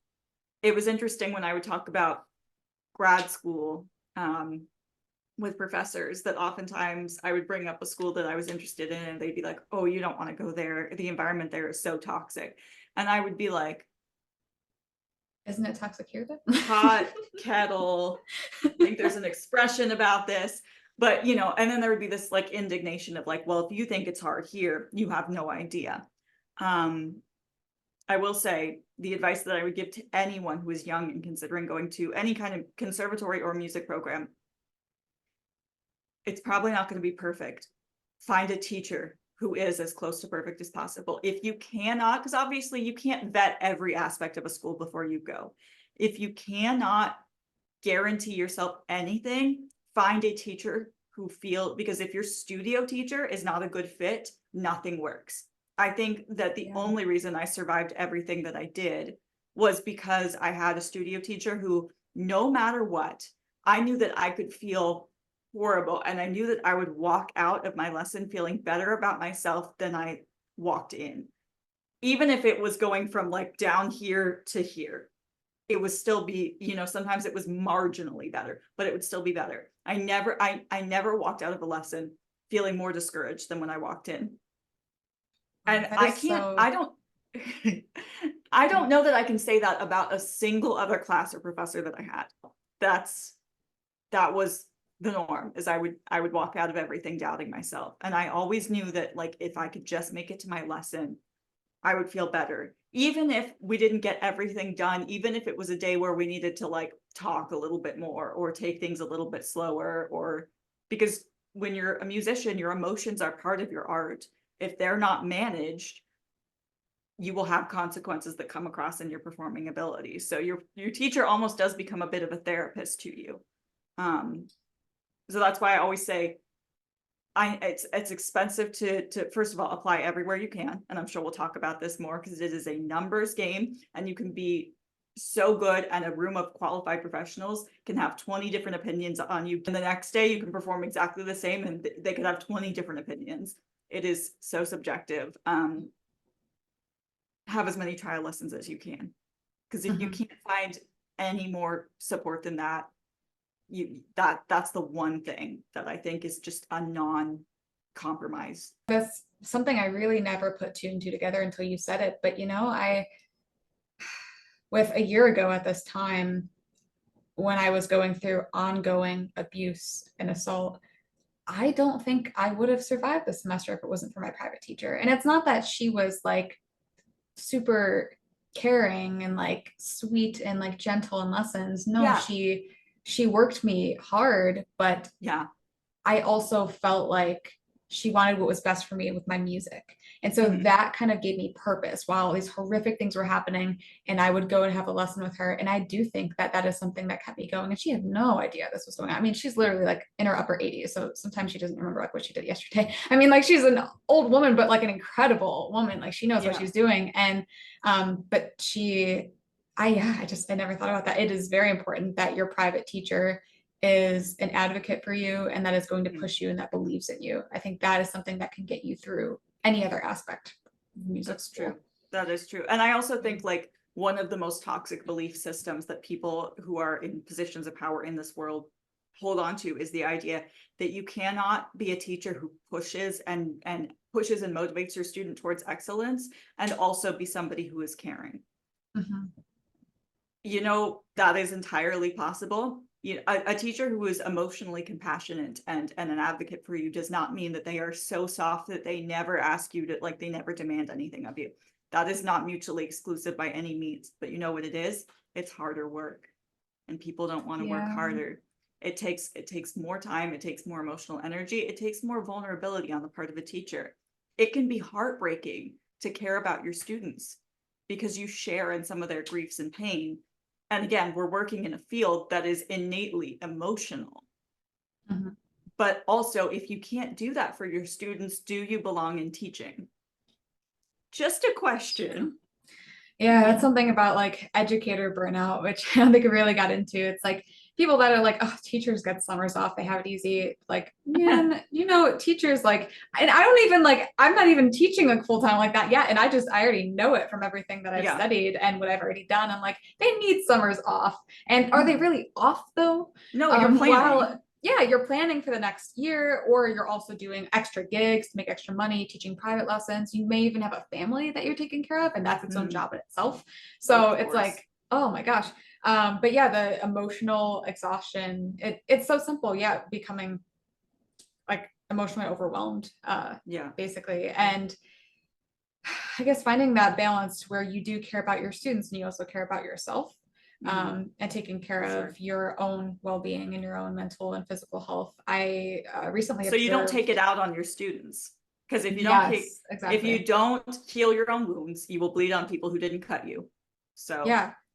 B: It was interesting when I would talk about grad school with professors that oftentimes I would bring up a school that I was interested in and they'd be like, oh, you don't want to go there. The environment there is so toxic. And I would be like,
A: isn't it toxic here then?
B: hot kettle. I think there's an expression about this. But, you know, and then there would be this like indignation of like, well, if you think it's hard here, you have no idea. I will say the advice that I would give to anyone who is young and considering going to any kind of conservatory or music program, it's probably not going to be perfect. Find a teacher who is as close to perfect as possible. If you cannot, because obviously you can't vet every aspect of a school before you go. If you cannot guarantee yourself anything, find a teacher because if your studio teacher is not a good fit, nothing works. I think that the only reason I survived everything that I did was because I had a studio teacher who, no matter what, I knew that I could feel horrible and I knew that I would walk out of my lesson feeling better about myself than I walked in. Even if it was going from like down here to here, it would still be, you know, sometimes it was marginally better, but it would still be better. I never walked out of a lesson feeling more discouraged than when I walked in. And
A: That is so,
B: I don't know that I can say that about a single other class or professor that I had. That was the norm, is I would walk out of everything doubting myself. And I always knew that like if I could just make it to my lesson, I would feel better. Even if we didn't get everything done, even if it was a day where we needed to like talk a little bit more or take things a little bit slower, or because when you're a musician, your emotions are part of your art. If they're not managed, you will have consequences that come across in your performing ability. So your teacher almost does become a bit of a therapist to you. So that's why I always say it's expensive to first of all apply everywhere you can, and I'm sure we'll talk about this more because it is a numbers game and you can be so good, and a room of qualified professionals can have 20 different opinions on you, and the next day you can perform exactly the same and they could have 20 different opinions. It is so subjective. Have as many trial lessons as you can, because if you can't find any more support than that, that's the one thing that I think is just a non-compromise.
A: That's something I really never put two and two together until you said it. But with a year ago at this time, when I was going through ongoing abuse and assault, I don't think I would have survived the semester if it wasn't for my private teacher. And it's not that she was like super caring and like sweet and like gentle in lessons. No,
B: Yeah.
A: she worked me hard, but
B: Yeah.
A: I also felt like she wanted what was best for me with my music. And so that kind of gave me purpose while these horrific things were happening. And I would go and have a lesson with her. And I do think that that is something that kept me going. And she had no idea this was going on. I mean, she's literally like in her upper 80s. So sometimes she doesn't remember like what she did yesterday. I mean, like she's an old woman, but like an incredible woman. Like she knows what she's doing. And, but I never thought about that. It is very important that your private teacher is an advocate for you and that is going to push you and that believes in you. I think that is something that can get you through any other aspect of music.
B: That's true. That is true. And I also think like one of the most toxic belief systems that people who are in positions of power in this world hold on to is the idea that you cannot be a teacher who pushes and motivates your student towards excellence and also be somebody who is caring. That is entirely possible. A teacher who is emotionally compassionate and an advocate for you does not mean that they are so soft that they never ask you to, like, they never demand anything of you. That is not mutually exclusive by any means, but you know what it is? It's harder work, and people don't want to work harder. It takes more time. It takes more emotional energy. It takes more vulnerability on the part of a teacher. It can be heartbreaking to care about your students because you share in some of their griefs and pain. And again, we're working in a field that is innately emotional. But also, if you can't do that for your students, do you belong in teaching? Just a question.
A: Yeah, that's something about like educator burnout, which I don't think we really got into. It's like people that are like, oh, teachers get summers off, they have it easy. Like, man, teachers like, and I don't even like, I'm not even teaching like full time like that yet. And I already know it from everything that I've studied and what I've already done. I'm like, they need summers off. And are they really off though?
B: No, you're planning.
A: You're planning for the next year, or you're also doing extra gigs to make extra money, teaching private lessons. You may even have a family that you're taking care of, and that's its own job in itself. So it's like, oh my gosh. But yeah, the emotional exhaustion, it's so simple. Yeah, becoming like emotionally overwhelmed, basically. And I guess finding that balance where you do care about your students and you also care about yourself. And taking care of your own well-being and your own mental and physical health. I recently
B: so you don't take it out on your students, because if you don't if you don't heal your own wounds, you will bleed on people who didn't cut you. So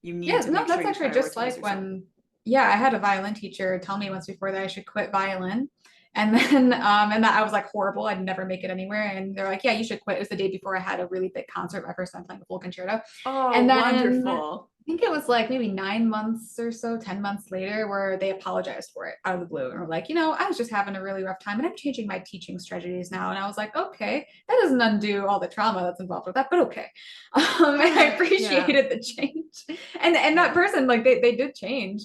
B: you need to make sure
A: that's actually just like yourself. When I had a violin teacher tell me once before that I should quit violin. And then and that I was like horrible, I'd never make it anywhere. And they're like, yeah, you should quit. It was the day before I had a really big concert, my first time playing the full concerto.
B: Oh,
A: and then,
B: wonderful.
A: I think it was like maybe 9 months or so, 10 months later, where they apologized for it out of the blue and were like, I was just having a really rough time and I'm changing my teaching strategies now. And I was like, okay, that doesn't undo all the trauma that's involved with that, but okay. And I appreciated the change. And that person, like they did change.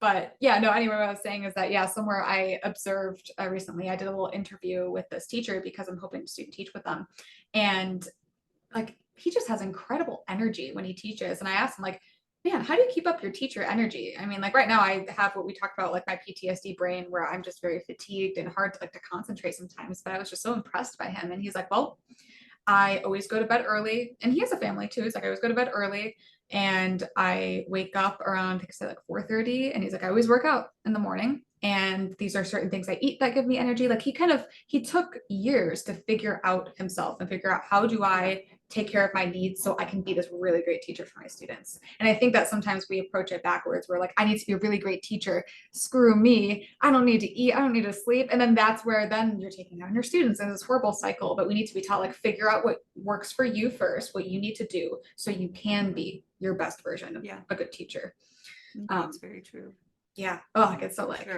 A: But yeah, no, anyway, what I was saying is that, somewhere I observed recently, I did a little interview with this teacher because I'm hoping to student teach with them. And like, he just has incredible energy when he teaches. And I asked him like, man, how do you keep up your teacher energy? I mean, like right now I have what we talked about, like my PTSD brain, where I'm just very fatigued and hard to concentrate sometimes, but I was just so impressed by him. And he's like, well, I always go to bed early, and he has a family too. He's like, I always go to bed early and I wake up around, I think I said like 4:30. And he's like, I always work out in the morning. And these are certain things I eat that give me energy. Like he took years to figure out himself and figure out, how do I take care of my needs so I can be this really great teacher for my students. And I think that sometimes we approach it backwards. We're like, I need to be a really great teacher. Screw me. I don't need to eat. I don't need to sleep. And then that's where then you're taking on your students in this horrible cycle. But we need to be taught, like, figure out what works for you first, what you need to do so you can be your best version of a good teacher.
B: That's very true.
A: Yeah. Oh, I get so like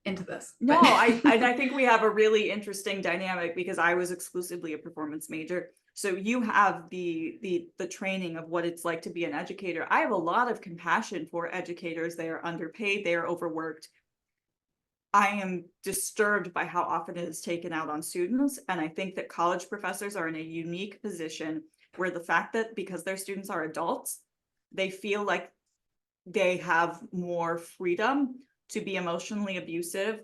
A: into this.
B: No, I think we have a really interesting dynamic because I was exclusively a performance major. So you have the training of what it's like to be an educator. I have a lot of compassion for educators. They are underpaid, they are overworked. I am disturbed by how often it is taken out on students. And I think that college professors are in a unique position where the fact that because their students are adults, they feel like they have more freedom to be emotionally abusive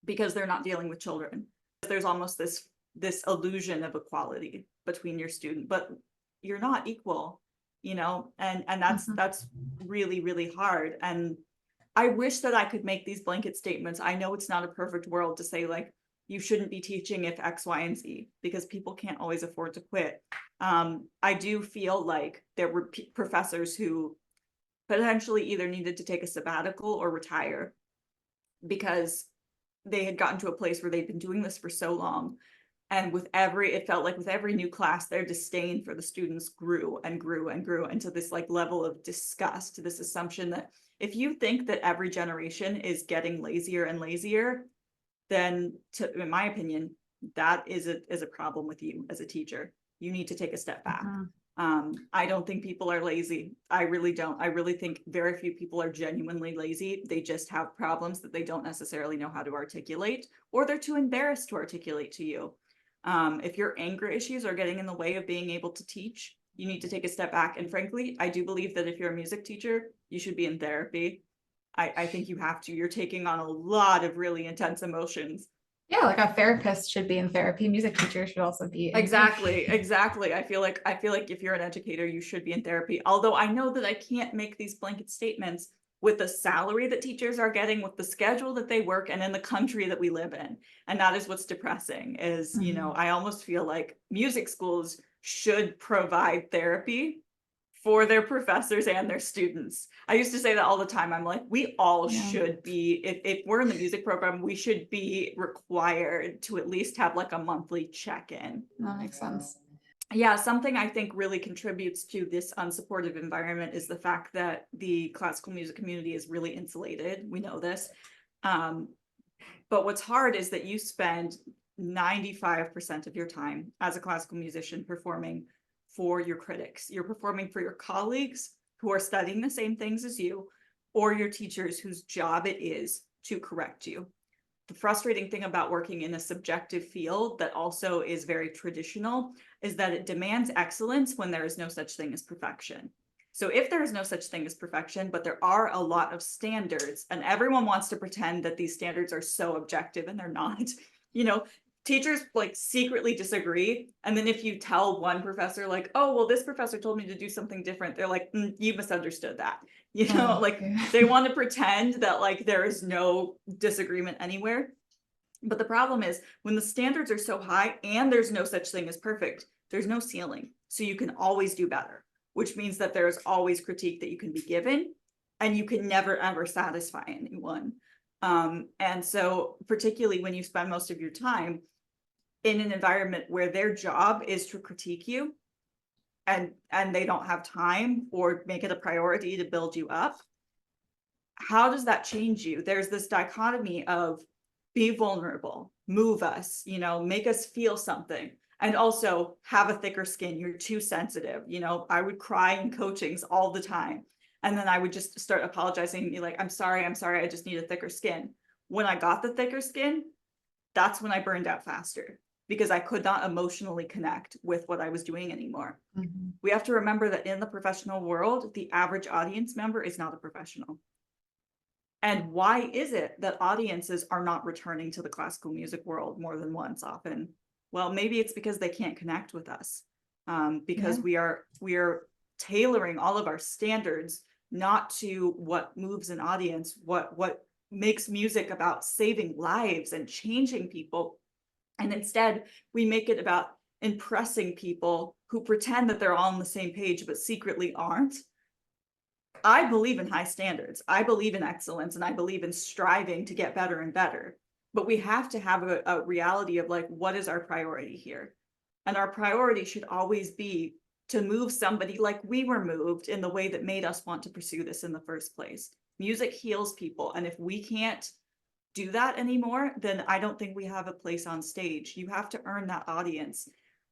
B: because they're not dealing with children. There's almost this illusion of equality between your student, but you're not equal, you know, and that's really, really hard. And I wish that I could make these blanket statements. I know it's not a perfect world to say like, you shouldn't be teaching if X, Y, and Z, because people can't always afford to quit. I do feel like there were professors who potentially either needed to take a sabbatical or retire because they had gotten to a place where they'd been doing this for so long. And it felt like with every new class, their disdain for the students grew and grew and grew into this like level of disgust, this assumption that if you think that every generation is getting lazier and lazier, then in my opinion, that is a problem with you as a teacher. You need to take a step back. I don't think people are lazy. I really don't. I really think very few people are genuinely lazy. They just have problems that they don't necessarily know how to articulate, or they're too embarrassed to articulate to you. If your anger issues are getting in the way of being able to teach, you need to take a step back. And frankly, I do believe that if you're a music teacher, you should be in therapy. I think you have to. You're taking on a lot of really intense emotions.
A: Yeah, like a therapist should be in therapy. Music teachers should also be in
B: Exactly. I feel like if you're an educator, you should be in therapy. Although I know that I can't make these blanket statements with the salary that teachers are getting, with the schedule that they work, and in the country that we live in. And that is what's depressing is, you know, I almost feel like music schools should provide therapy for their professors and their students. I used to say that all the time. I'm like, we all should be, if we're in the music program, we should be required to at least have like a monthly check-in.
A: That makes sense.
B: Yeah, something I think really contributes to this unsupportive environment is the fact that the classical music community is really insulated. We know this. But what's hard is that you spend 95% of your time as a classical musician performing for your critics. You're performing for your colleagues who are studying the same things as you, or your teachers whose job it is to correct you. The frustrating thing about working in a subjective field that also is very traditional is that it demands excellence when there is no such thing as perfection. So if there is no such thing as perfection, but there are a lot of standards, and everyone wants to pretend that these standards are so objective and they're not, you know, teachers like secretly disagree. And then if you tell one professor like, oh, well, this professor told me to do something different, they're like, you misunderstood that. You know, like they want to pretend that like there is no disagreement anywhere. But the problem is when the standards are so high and there's no such thing as perfect, there's no ceiling. So you can always do better, which means that there's always critique that you can be given and you can never, ever satisfy anyone. And so particularly when you spend most of your time in an environment where their job is to critique you and they don't have time or make it a priority to build you up, how does that change you? There's this dichotomy of be vulnerable, move us, you know, make us feel something, and also have a thicker skin. You're too sensitive. You know, I would cry in coachings all the time. And then I would just start apologizing and be like, I'm sorry, I just need a thicker skin. When I got the thicker skin, that's when I burned out faster because I could not emotionally connect with what I was doing anymore. We have to remember that in the professional world, the average audience member is not a professional. And why is it that audiences are not returning to the classical music world more than once often? Well, maybe it's because they can't connect with us, because we are tailoring all of our standards not to what moves an audience, what makes music about saving lives and changing people. And instead, we make it about impressing people who pretend that they're all on the same page, but secretly aren't. I believe in high standards. I believe in excellence, and I believe in striving to get better and better. But we have to have a reality of like, what is our priority here? And our priority should always be to move somebody like we were moved in the way that made us want to pursue this in the first place. Music heals people. And if we can't do that anymore, then I don't think we have a place on stage. You have to earn that audience.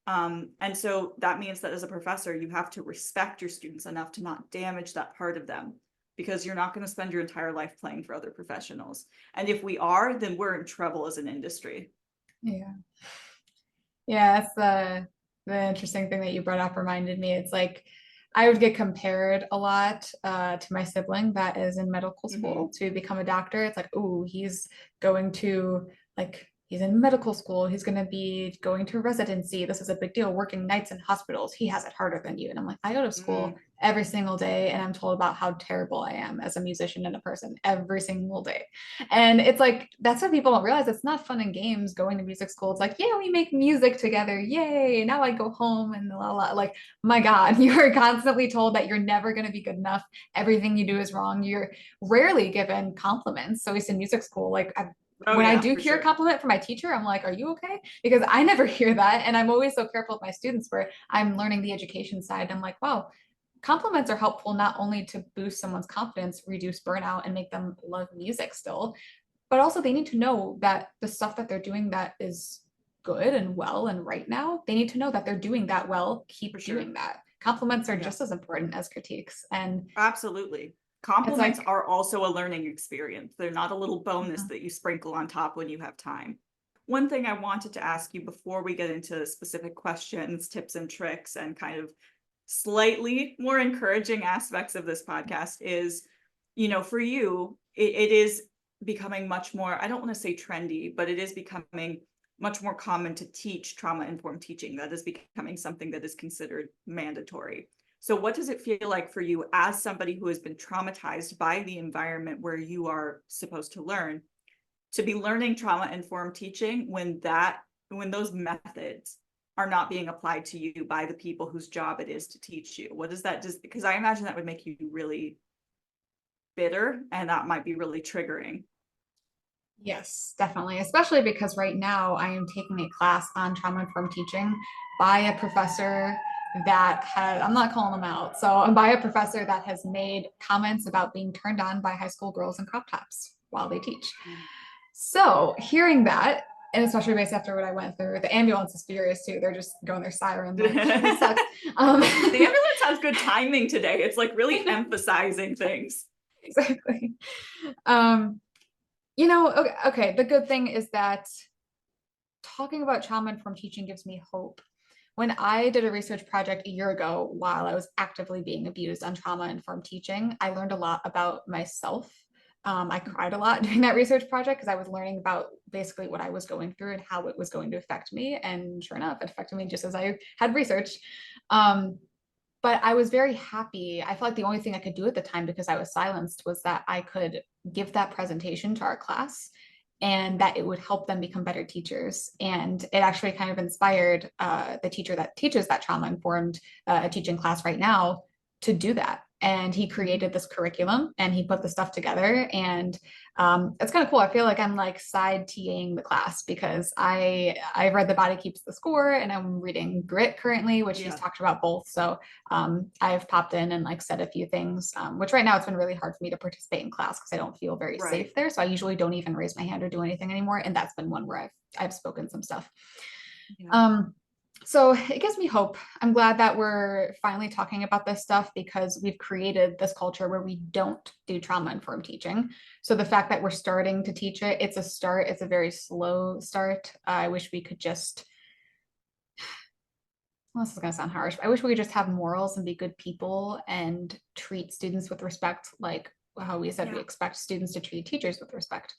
B: And so that means that as a professor, you have to respect your students enough to not damage that part of them, because you're not going to spend your entire life playing for other professionals. And if we are, then we're in trouble as an industry.
A: Yeah. Yeah, that's the interesting thing that you brought up reminded me. It's like I would get compared a lot to my sibling that is in medical school to become a doctor. It's like, oh, he's going to like he's in medical school. He's going to be going to residency. This is a big deal. Working nights in hospitals. He has it harder than you. And I'm like, I go to school every single day, and I'm told about how terrible I am as a musician and a person every single day. And it's like, that's what people don't realize. It's not fun and games going to music school. It's like, yeah, we make music together. Yay. Now I go home and la la. Like, my God, you're constantly told that you're never going to be good enough. Everything you do is wrong. You're rarely given compliments. So at least in music school, like when I do hear a compliment from my teacher, I'm like, are you okay? Because I never hear that. And I'm always so careful with my students where I'm learning the education side. I'm like, wow, compliments are helpful not only to boost someone's confidence, reduce burnout, and make them love music still, but also they need to know that the stuff that they're doing that is good and well and right now, they need to know that they're doing that well, keep doing that. Compliments are just as important as critiques. And
B: absolutely. Compliments are also a learning experience. They're not a little bonus that you sprinkle on top when you have time. One thing I wanted to ask you before we get into specific questions, tips and tricks, and kind of slightly more encouraging aspects of this podcast is, for you, it is becoming much more, I don't want to say trendy, but it is becoming much more common to teach trauma-informed teaching. That is becoming something that is considered mandatory. So what does it feel like for you as somebody who has been traumatized by the environment where you are supposed to learn, to be learning trauma-informed teaching when those methods are not being applied to you by the people whose job it is to teach you? What does that just, because I imagine that would make you really bitter, and that might be really triggering.
A: Yes, definitely. Especially because right now I am taking a class on trauma-informed teaching by a professor that has, I'm not calling them out, so by a professor that has made comments about being turned on by high school girls in crop tops while they teach. So hearing that, and especially based after what I went through, the ambulance is furious too. They're just going their siren. Like, this sucks.
B: The ambulance has good timing today. It's like really emphasizing things.
A: Exactly. Okay, the good thing is that talking about trauma-informed teaching gives me hope. When I did a research project a year ago while I was actively being abused on trauma-informed teaching, I learned a lot about myself. I cried a lot during that research project because I was learning about basically what I was going through and how it was going to affect me. And sure enough, it affected me just as I had researched. But I was very happy. I felt like the only thing I could do at the time, because I was silenced, was that I could give that presentation to our class and that it would help them become better teachers. And it actually kind of inspired the teacher that teaches that trauma-informed teaching class right now to do that. And he created this curriculum and he put the stuff together. And it's kind of cool. I feel like I'm like side TAing the class because I've read The Body Keeps the Score and I'm reading Grit currently, which he's talked about both. So I've popped in and like said a few things, which right now it's been really hard for me to participate in class because I don't feel very safe there. So I usually don't even raise my hand or do anything anymore. And that's been one where I've spoken some stuff. So it gives me hope. I'm glad that we're finally talking about this stuff because we've created this culture where we don't do trauma-informed teaching. So the fact that we're starting to teach it, it's a start. It's a very slow start. I wish we could just, well, this is going to sound harsh. I wish we could just have morals and be good people and treat students with respect, like how we said we expect students to treat teachers with respect.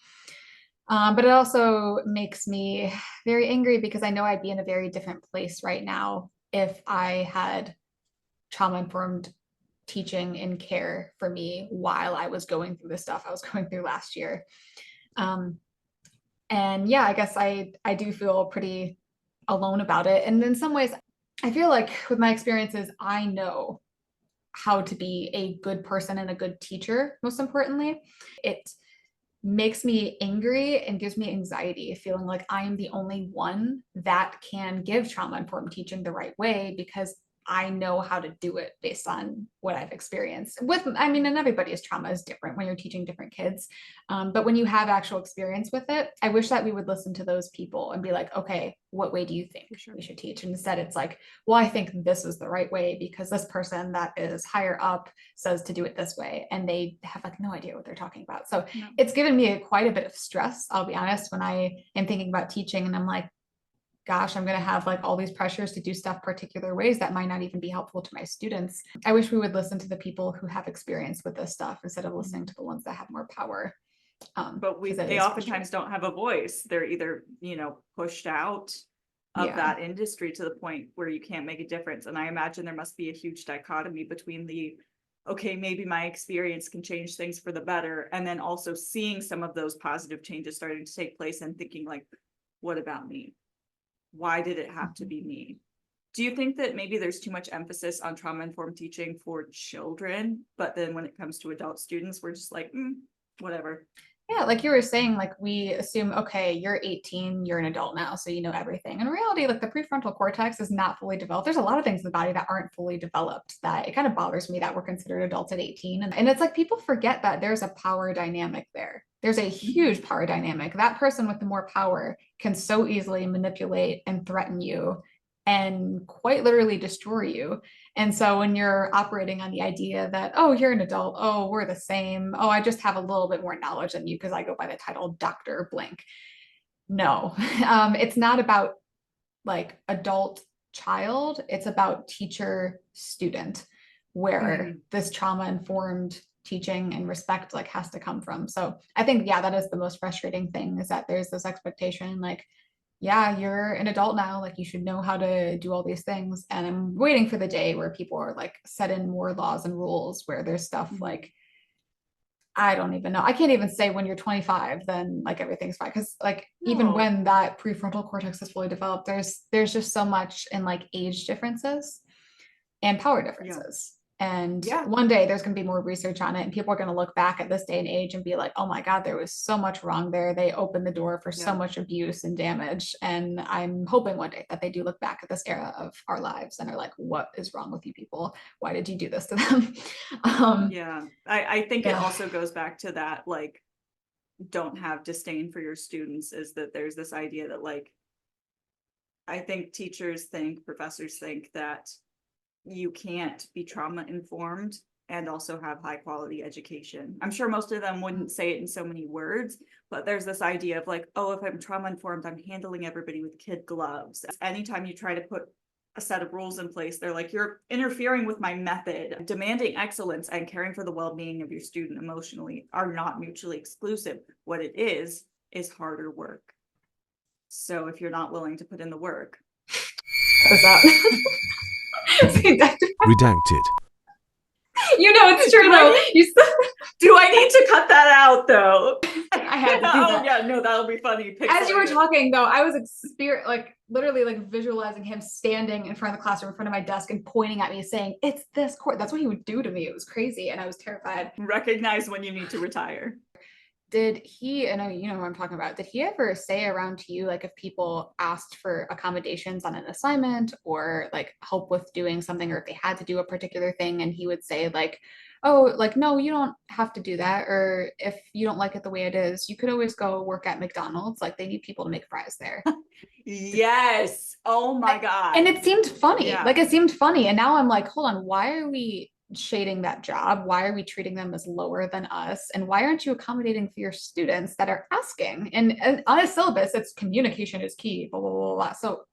A: But it also makes me very angry because I know I'd be in a very different place right now if I had trauma-informed teaching and care for me while I was going through the stuff I was going through last year. And yeah, I guess I do feel pretty alone about it. And in some ways, I feel like with my experiences, I know how to be a good person and a good teacher, most importantly. It makes me angry and gives me anxiety, feeling like I am the only one that can give trauma-informed teaching the right way because I know how to do it based on what I've experienced with, I mean, and everybody's trauma is different when you're teaching different kids. But when you have actual experience with it, I wish that we would listen to those people and be like, okay, what way do you think we should teach? And instead it's like, well, I think this is the right way because this person that is higher up says to do it this way. And they have like no idea what they're talking about. So it's given me quite a bit of stress, I'll be honest, when I am thinking about teaching and I'm like, gosh, I'm going to have like all these pressures to do stuff particular ways that might not even be helpful to my students. I wish we would listen to the people who have experience with this stuff instead of listening to the ones that have more power.
B: But they oftentimes don't have a voice. They're either, pushed out of that industry to the point where you can't make a difference. And I imagine there must be a huge dichotomy between okay, maybe my experience can change things for the better. And then also seeing some of those positive changes starting to take place and thinking like, what about me? Why did it have to be me? Do you think that maybe there's too much emphasis on trauma-informed teaching for children, but then when it comes to adult students, we're just like, whatever.
A: Yeah, like you were saying, like we assume, okay, you're 18, you're an adult now, so you know everything. In reality, like the prefrontal cortex is not fully developed. There's a lot of things in the body that aren't fully developed that it kind of bothers me that we're considered adults at 18. And it's like people forget that there's a power dynamic there. There's a huge power dynamic. That person with the more power can so easily manipulate and threaten you and quite literally destroy you. And so when you're operating on the idea that, oh, you're an adult, oh, we're the same, oh, I just have a little bit more knowledge than you because I go by the title Dr. Blank. No, it's not about like adult child, it's about teacher student, where this trauma informed teaching and respect like has to come from. So I think, yeah, that is the most frustrating thing, is that there's this expectation like, yeah, you're an adult now, like you should know how to do all these things. And I'm waiting for the day where people are like set in more laws and rules where there's stuff like, I don't even know. I can't even say when you're 25, then like everything's fine. Cause like even when that prefrontal cortex is fully developed, there's just so much in like age differences and power differences. And one day there's going to be more research on it and people are going to look back at this day and age and be like, oh my God, there was so much wrong there. They opened the door for so much abuse and damage. And I'm hoping one day that they do look back at this era of our lives and are like, what is wrong with you people? Why did you do this to them?
B: I think it also goes back to that, like, don't have disdain for your students, is that there's this idea that like, I think professors think that you can't be trauma informed and also have high quality education. I'm sure most of them wouldn't say it in so many words, but there's this idea of like, oh, if I'm trauma informed, I'm handling everybody with kid gloves. Anytime you try to put a set of rules in place, they're like, you're interfering with my method. Demanding excellence and caring for the well-being of your student emotionally are not mutually exclusive. What it is harder work. So if you're not willing to put in the work.
A: What's up?
C: Redacted.
A: You know it's true though.
B: Do I need to cut that out though?
A: I had to do that.
B: Oh yeah, no, that'll be funny.
A: As you were talking though, I was literally like visualizing him standing in front of the classroom, in front of my desk and pointing at me saying, it's this court. That's what he would do to me. It was crazy. And I was terrified.
B: Recognize when you need to retire.
A: Did he, I know you know what I'm talking about, did he ever say around to you, like if people asked for accommodations on an assignment or like help with doing something, or if they had to do a particular thing and he would say like, oh, like, no, you don't have to do that. Or if you don't like it the way it is, you could always go work at McDonald's. Like they need people to make fries there.
B: Yes. Oh my God.
A: And it seemed funny. Like it seemed funny. And now I'm like, hold on, why are we shading that job? Why are we treating them as lower than us? And why aren't you accommodating for your students that are asking? And on a syllabus, it's communication is key, blah, blah, blah, blah. So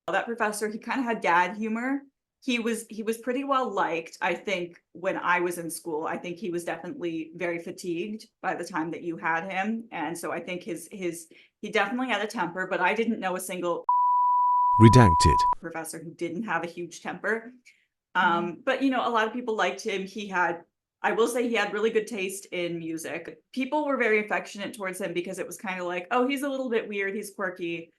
B: that professor, he kind of had dad humor. He was pretty well liked. I think when I was in school, I think he was definitely very fatigued by the time that you had him. And so I think he definitely had a temper, but I didn't know a single
C: Redacted
B: professor who didn't have a huge temper. But a lot of people liked him. I will say he had really good taste in music. People were very affectionate towards him because it was kind of like, oh, he's a little bit weird, he's quirky.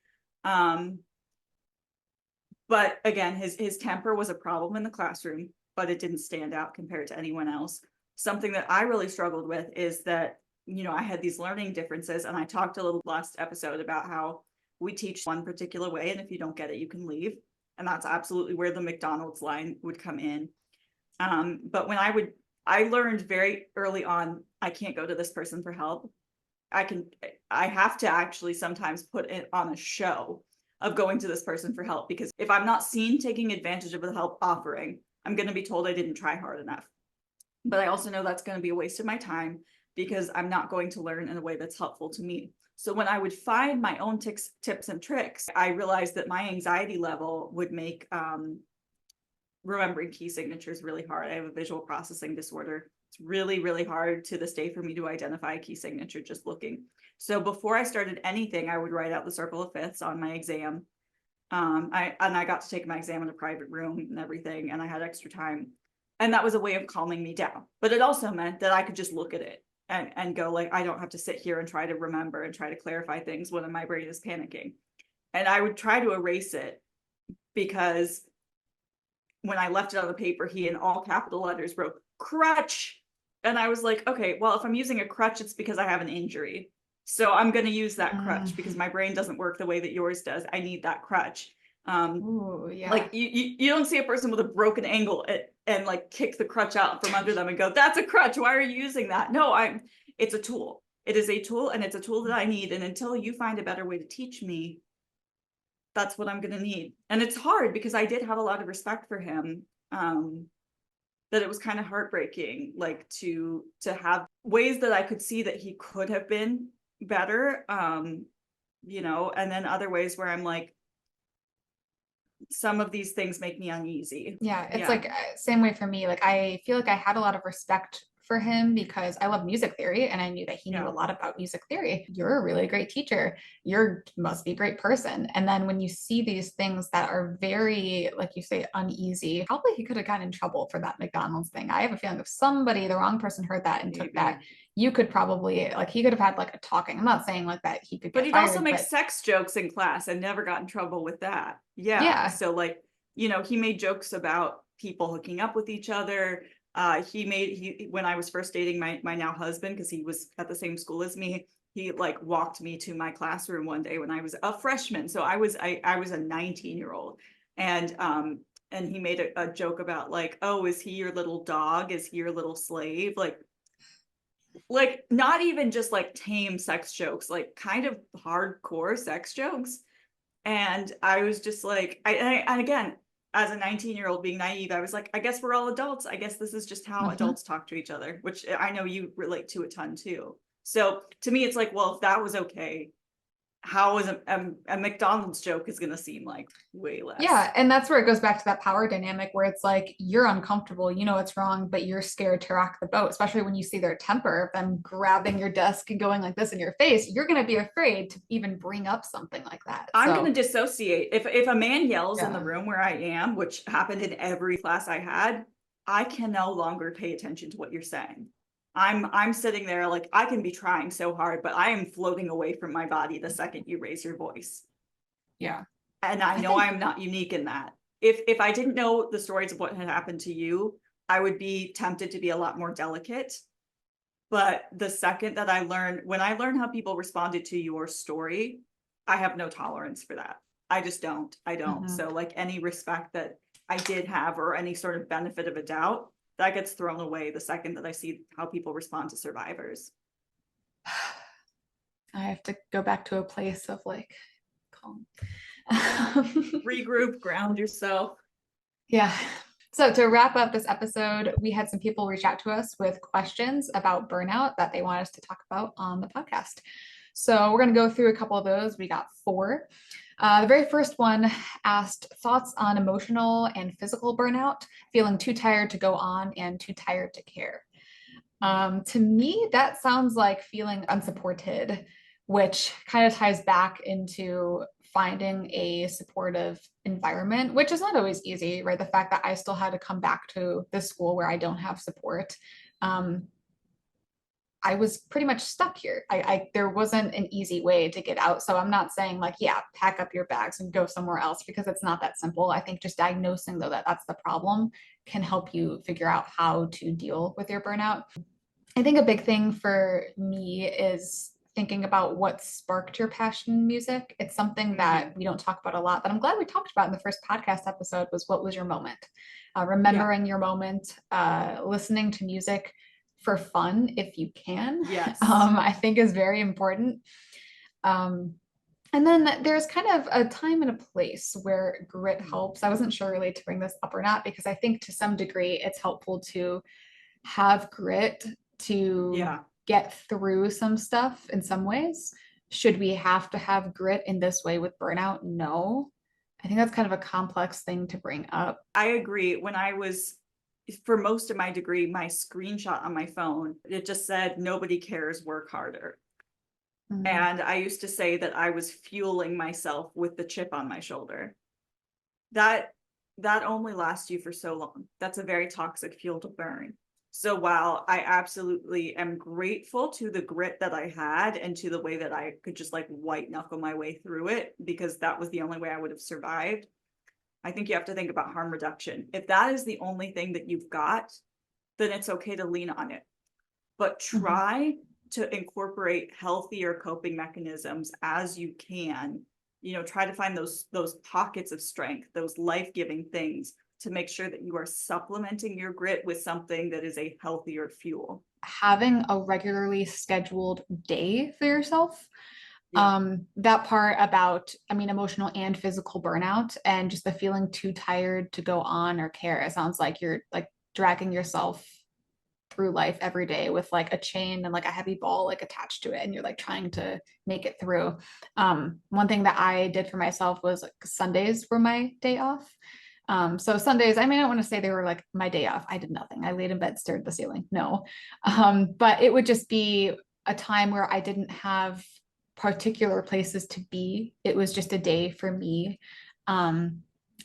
B: But again, his temper was a problem in the classroom, but it didn't stand out compared to anyone else. Something that I really struggled with is that, I had these learning differences, and I talked a little last episode about how we teach one particular way, and if you don't get it, you can leave. And that's absolutely where the McDonald's line would come in. But when I learned very early on, I can't go to this person for help. I have to actually sometimes put it on a show of going to this person for help, because if I'm not seen taking advantage of the help offering, I'm going to be told I didn't try hard enough. But I also know that's going to be a waste of my time, because I'm not going to learn in a way that's helpful to me. So when I would find my own tips and tricks, I realized that my anxiety level would make remembering key signatures really hard. I have a visual processing disorder. It's really, really hard to this day for me to identify a key signature just looking. So before I started anything, I would write out the circle of fifths on my exam. I got to take my exam in a private room and everything, and I had extra time. And that was a way of calming me down. But it also meant that I could just look at it and go like, I don't have to sit here and try to remember and try to clarify things when my brain is panicking. And I would try to erase it, because when I left it on the paper, he in all capital letters wrote crutch. And I was like, okay, well, if I'm using a crutch, it's because I have an injury. So I'm going to use that crutch because my brain doesn't work the way that yours does. I need that crutch.
A: Ooh, yeah.
B: Like you don't see a person with a broken ankle and like kick the crutch out from under them and go, that's a crutch. Why are you using that? No, it's a tool. It is a tool, and it's a tool that I need. And until you find a better way to teach me, that's what I'm going to need. And it's hard, because I did have a lot of respect for him. That it was kind of heartbreaking, like to have ways that I could see that he could have been better, and then other ways where I'm like, some of these things make me uneasy.
A: Yeah, it's like same way for me. Like I feel like I had a lot of respect for him because I love music theory, and I knew that he knew a lot about music theory. You're a really great teacher. You must be a great person. And then when you see these things that are very, like you say, uneasy, probably he could have gotten in trouble for that McDonald's thing. I have a feeling if the wrong person heard that and took that, you could probably, like, he could have had like a talking. I'm not saying like that he could get
B: But he'd
A: fired,
B: also make sex jokes in class and never got in trouble with that. Yeah. So like, he made jokes about people hooking up with each other. When I was first dating my now husband, because he was at the same school as me, he like walked me to my classroom one day when I was a freshman. So I was a 19-year-old, and he made a joke about like, oh, is he your little dog? Is he your little slave? Like not even just like tame sex jokes, like kind of hardcore sex jokes. And I was just like, and again, as a 19-year-old being naive, I was like, I guess we're all adults. I guess this is just how adults talk to each other, which I know you relate to a ton too. So to me, it's like, well, if that was okay, how is a McDonald's joke is going to seem like way less.
A: Yeah. And that's where it goes back to that power dynamic where it's like, you're uncomfortable, you know it's wrong, but you're scared to rock the boat, especially when you see their temper, them grabbing your desk and going like this in your face. You're going to be afraid to even bring up something like that.
B: I'm going to dissociate. If a man yells in the room where I am, which happened in every class I had, I can no longer pay attention to what you're saying. I'm sitting there like, I can be trying so hard, but I am floating away from my body the second you raise your voice.
A: Yeah.
B: And I know I'm not unique in that. If I didn't know the stories of what had happened to you, I would be tempted to be a lot more delicate. But the second that when I learned how people responded to your story, I have no tolerance for that. I just don't. I don't. So like any respect that I did have, or any sort of benefit of a doubt, that gets thrown away the second that I see how people respond to survivors.
A: I have to go back to a place of like calm.
B: Regroup, ground yourself.
A: Yeah. So to wrap up this episode, we had some people reach out to us with questions about burnout that they want us to talk about on the podcast. So we're going to go through a couple of those. We got 4. The very first one asked thoughts on emotional and physical burnout, feeling too tired to go on and too tired to care. To me, that sounds like feeling unsupported, which kind of ties back into finding a supportive environment, which is not always easy, right? The fact that I still had to come back to this school where I don't have support. I was pretty much stuck here. There wasn't an easy way to get out. So I'm not saying like, yeah, pack up your bags and go somewhere else, because it's not that simple. I think just diagnosing though that that's the problem can help you figure out how to deal with your burnout. I think a big thing for me is thinking about what sparked your passion in music. It's something that we don't talk about a lot, but I'm glad we talked about in the first podcast episode was what was your moment? Remembering your moment, listening to music for fun if you can,
B: Yes.
A: I think is very important. And then there's kind of a time and a place where grit helps. I wasn't sure really to bring this up or not, because I think to some degree it's helpful to have grit to get through some stuff in some ways. Should we have to have grit in this way with burnout? No. I think that's kind of a complex thing to bring up.
B: I agree. When I was, for most of my degree, my screenshot on my phone, it just said, nobody cares, work harder. And I used to say that I was fueling myself with the chip on my shoulder. That only lasts you for so long. That's a very toxic fuel to burn. So while I absolutely am grateful to the grit that I had and to the way that I could just like white knuckle my way through it, because that was the only way I would have survived, I think you have to think about harm reduction. If that is the only thing that you've got, then it's okay to lean on it. But try to incorporate healthier coping mechanisms as you can. You know, try to find those pockets of strength, those life-giving things, to make sure that you are supplementing your grit with something that is a healthier fuel.
A: Having a regularly scheduled day for yourself. That part about, I mean, emotional and physical burnout and just the feeling too tired to go on or care. It sounds like you're like dragging yourself through life every day with like a chain and like a heavy ball like attached to it, and you're like trying to make it through. One thing that I did for myself was like Sundays were my day off. So Sundays, I mean, I don't want to say they were like my day off. I did nothing. I laid in bed, stared at the ceiling. No. But it would just be a time where I didn't have particular places to be. It was just a day for me.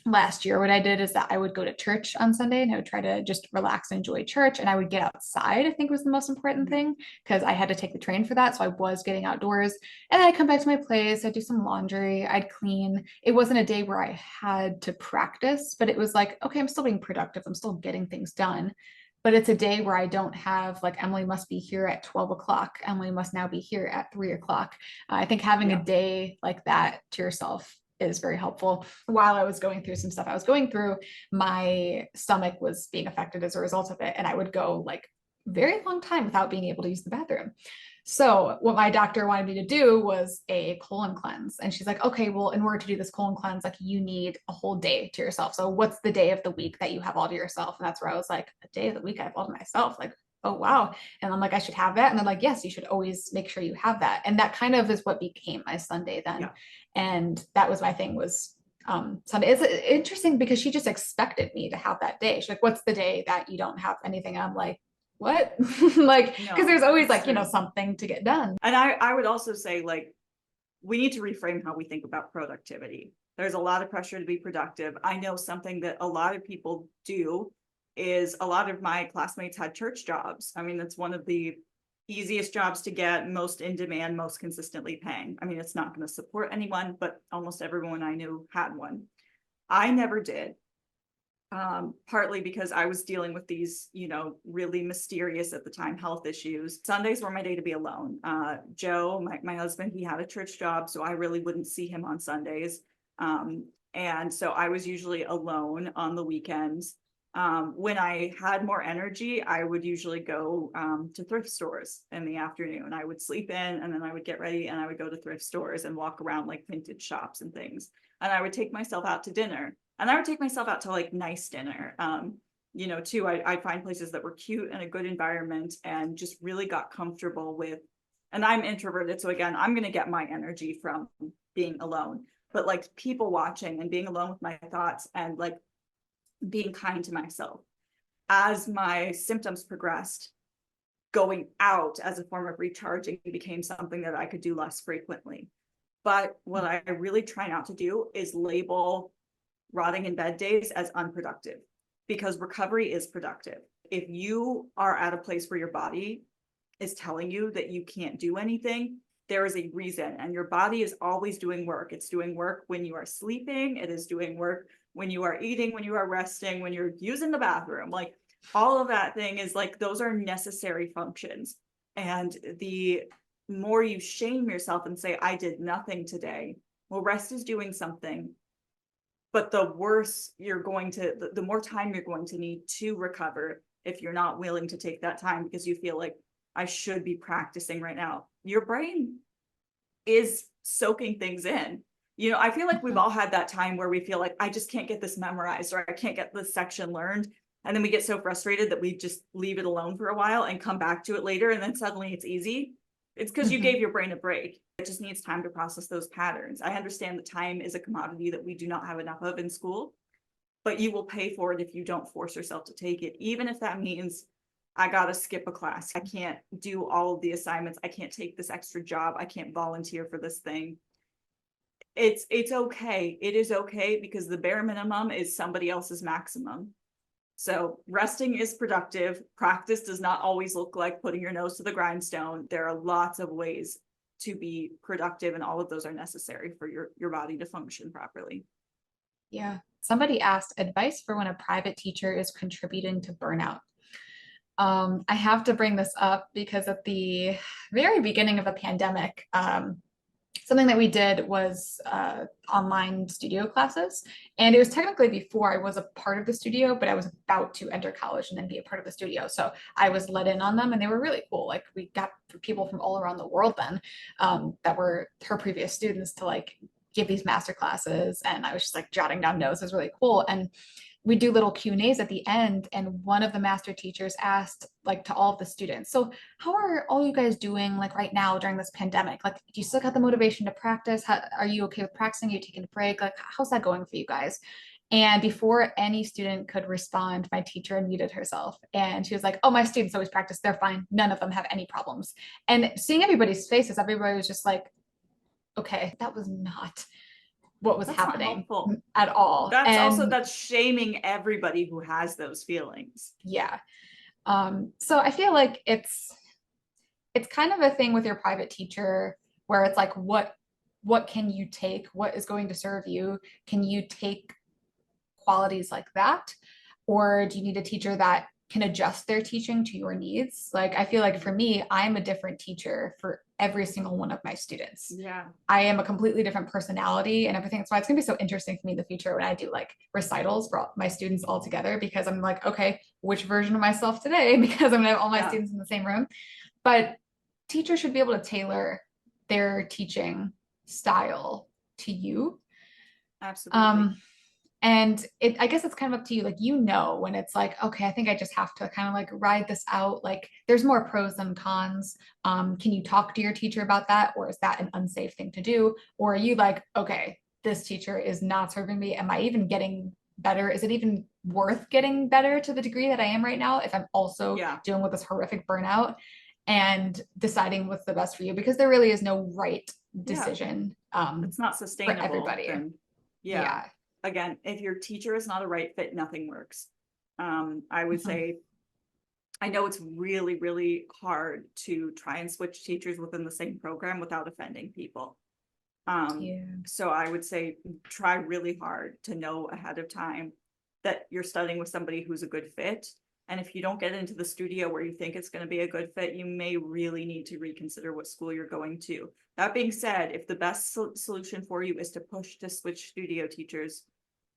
A: Last year, what I did is that I would go to church on Sunday and I would try to just relax and enjoy church. And I would get outside, I think was the most important thing, because I had to take the train for that. So I was getting outdoors. And then I'd come back to my place, I'd do some laundry, I'd clean. It wasn't a day where I had to practice, but it was like, okay, I'm still being productive. I'm still getting things done. But it's a day where I don't have like, Emily must be here at 12 o'clock. Emily must now be here at 3 o'clock. I think having a day like that to yourself is very helpful. While I was going through some stuff I was going through, my stomach was being affected as a result of it. And I would go like very long time without being able to use the bathroom. So what my doctor wanted me to do was a colon cleanse. And she's like, okay, well, in order to do this colon cleanse, like you need a whole day to yourself. So what's the day of the week that you have all to yourself? And that's where I was like, a day of the week I have all to myself. Like, oh, wow. And I'm like, I should have that. And they're like, yes, you should always make sure you have that. And that kind of is what became my Sunday then. And that was my thing was Sunday. It's interesting because she just expected me to have that day. She's like, what's the day that you don't have anything? And I'm like, what? Like, because there's always like, you know, something to get done.
B: And I would also say, like, we need to reframe how we think about productivity. There's a lot of pressure to be productive. I know something that a lot of people do is a lot of my classmates had church jobs. I mean, that's one of the easiest jobs to get, most in demand, most consistently paying. I mean, it's not going to support anyone, but almost everyone I knew had one. I never did. Partly because I was dealing with these, you know, really mysterious at the time health issues. Sundays were my day to be alone. Joe, my husband, he had a church job, so I really wouldn't see him on Sundays. And so I was usually alone on the weekends. When I had more energy, I would usually go to thrift stores in the afternoon. I would sleep in and then I would get ready and I would go to thrift stores and walk around like vintage shops and things. And I would take myself out to dinner. And I would take myself out to like nice dinner, you know, too. I'd find places that were cute and a good environment and just really got comfortable with, and I'm introverted. So again, I'm going to get my energy from being alone, but like people watching and being alone with my thoughts and like being kind to myself. As my symptoms progressed, going out as a form of recharging became something that I could do less frequently. But what I really try not to do is label rotting in bed days as unproductive, because recovery is productive. If you are at a place where your body is telling you that you can't do anything, there is a reason, and your body is always doing work. It's doing work when you are sleeping. It is doing work when you are eating, when you are resting, when you're using the bathroom. Like all of that thing is like, those are necessary functions. And the more you shame yourself and say, I did nothing today. Well, rest is doing something. But the worse you're going to, the more time you're going to need to recover if you're not willing to take that time because you feel like I should be practicing right now. Your brain is soaking things in. You know, I feel like we've all had that time where we feel like I just can't get this memorized or I can't get this section learned. And then we get so frustrated that we just leave it alone for a while and come back to it later. And then suddenly it's easy. It's because you gave your brain a break. It just needs time to process those patterns. I understand that time is a commodity that we do not have enough of in school, but you will pay for it if you don't force yourself to take it, even if that means I gotta skip a class. I can't do all of the assignments. I can't take this extra job. I can't volunteer for this thing. It's okay. It is okay because the bare minimum is somebody else's maximum. So resting is productive. Practice does not always look like putting your nose to the grindstone. There are lots of ways to be productive, and all of those are necessary for your body to function properly.
A: Yeah. Somebody asked advice for when a private teacher is contributing to burnout. I have to bring this up because at the very beginning of the pandemic, something that we did was online studio classes. And it was technically before I was a part of the studio, but I was about to enter college and then be a part of the studio. So I was let in on them and they were really cool. Like we got people from all around the world then that were her previous students to like give these master classes. And I was just like jotting down notes. It was really cool. And we do little Q&As at the end, and one of the master teachers asked like to all of the students, so how are all you guys doing like right now during this pandemic? Like, do you still got the motivation to practice? How, are you okay with practicing? Are you taking a break? Like, how's that going for you guys? And before any student could respond, my teacher unmuted herself and she was like, oh, my students always practice. They're fine. None of them have any problems. And seeing everybody's faces, everybody was just like, okay, that was not what was
B: That's not
A: happening
B: helpful
A: at all.
B: That's also,
A: And
B: that's shaming everybody who has those feelings.
A: yeah. So I feel like it's kind of a thing with your private teacher where it's like, what can you take? What is going to serve you? Can you take qualities like that? Or do you need a teacher that can adjust their teaching to your needs? Like, I feel like for me, I'm a different teacher for every single one of my students.
B: Yeah.
A: I am a completely different personality and everything. That's why it's gonna be so interesting for me in the future when I do like recitals for my students all together, because I'm like, okay, which version of myself today? Because I'm gonna have all my students in the same room. But teachers should be able to tailor their teaching style to you.
B: Absolutely.
A: And I guess it's kind of up to you, like, you know, when it's like, okay, I think I just have to kind of like ride this out. Like there's more pros than cons. Can you talk to your teacher about that? Or is that an unsafe thing to do? Or are you like, okay, this teacher is not serving me. Am I even getting better? Is it even worth getting better to the degree that I am right now if I'm also dealing with this horrific burnout? And deciding what's the best for you, because there really is no right decision.
B: It's not sustainable
A: for everybody.
B: Then, yeah. Again, if your teacher is not a right fit, nothing works. I would say, I know it's really, really hard to try and switch teachers within the same program without offending people. So I would say try really hard to know ahead of time that you're studying with somebody who's a good fit. And if you don't get into the studio where you think it's going to be a good fit, you may really need to reconsider what school you're going to. That being said, if the best solution for you is to push to switch studio teachers,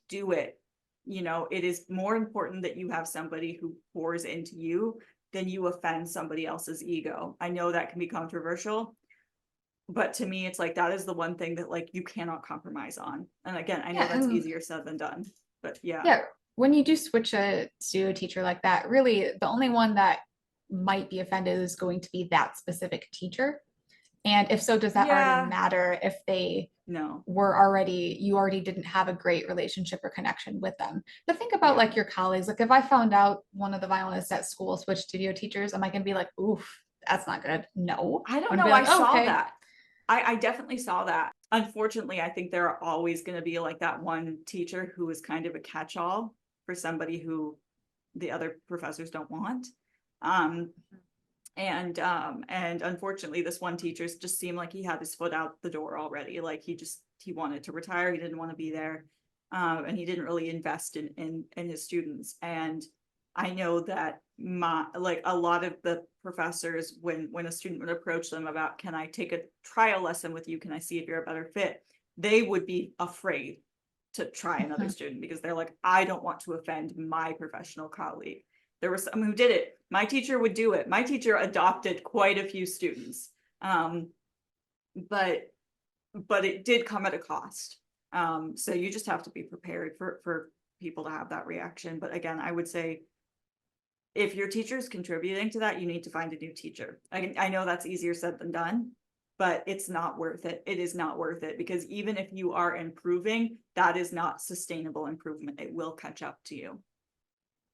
B: do it. You know, it is more important that you have somebody who pours into you than you offend somebody else's ego. I know that can be controversial, but to me, it's like, that is the one thing that like you cannot compromise on. And again, I know that's easier said than done, but yeah.
A: When you do switch a studio teacher like that, really the only one that might be offended is going to be that specific teacher. And if so, does that already matter if they were already, you already didn't have a great relationship or connection with them? But think about like your colleagues. Like if I found out one of the violinists at school switched studio teachers, am I gonna be like, oof, that's not good? No.
B: I don't know. Like, I saw that. I definitely saw that. Unfortunately, I think there are always going to be like that one teacher who is kind of a catch-all for somebody who the other professors don't want. And unfortunately, this one teacher just seemed like he had his foot out the door already. Like he wanted to retire. He didn't want to be there. And he didn't really invest in his students. And I know that like a lot of the professors, when a student would approach them about, can I take a trial lesson with you? Can I see if you're a better fit? They would be afraid to try another student because they're like, I don't want to offend my professional colleague. There was someone who did it. My teacher would do it. My teacher adopted quite a few students. But it did come at a cost. So you just have to be prepared for people to have that reaction. But again, I would say, if your teacher is contributing to that, you need to find a new teacher. I know that's easier said than done, but it's not worth it. It is not worth it, because even if you are improving, that is not sustainable improvement. It will catch up to you.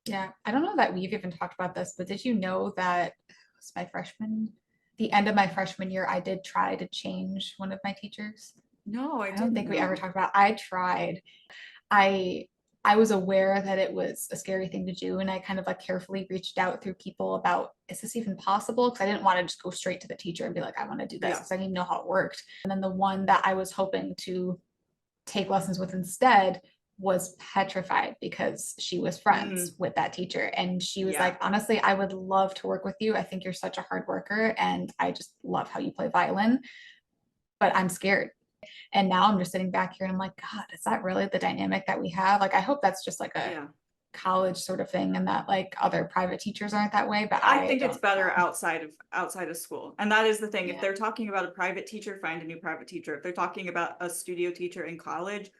A: Yeah, I don't know that we've even talked about this, but did you know that it was the end of my freshman year, I did try to change one of my teachers?
B: No,
A: I don't think we ever talked about. I tried. I was aware that it was a scary thing to do, and I kind of like carefully reached out through people about, is this even possible? Because I didn't want to just go straight to the teacher and be like, I want to do this, because I didn't even know how it worked. And then the one that I was hoping to take lessons with instead was petrified because she was friends with that teacher, and she was like, honestly, I would love to work with you. I think you're such a hard worker, and I just love how you play violin, but I'm scared. And now I'm just sitting back here and I'm like, God, is that really the dynamic that we have? Like, I hope that's just like a college sort of thing, and that like other private teachers aren't that way. But
B: I think it's better outside of school. And that is the thing. If they're talking about a private teacher, find a new private teacher. If they're talking about a studio teacher in college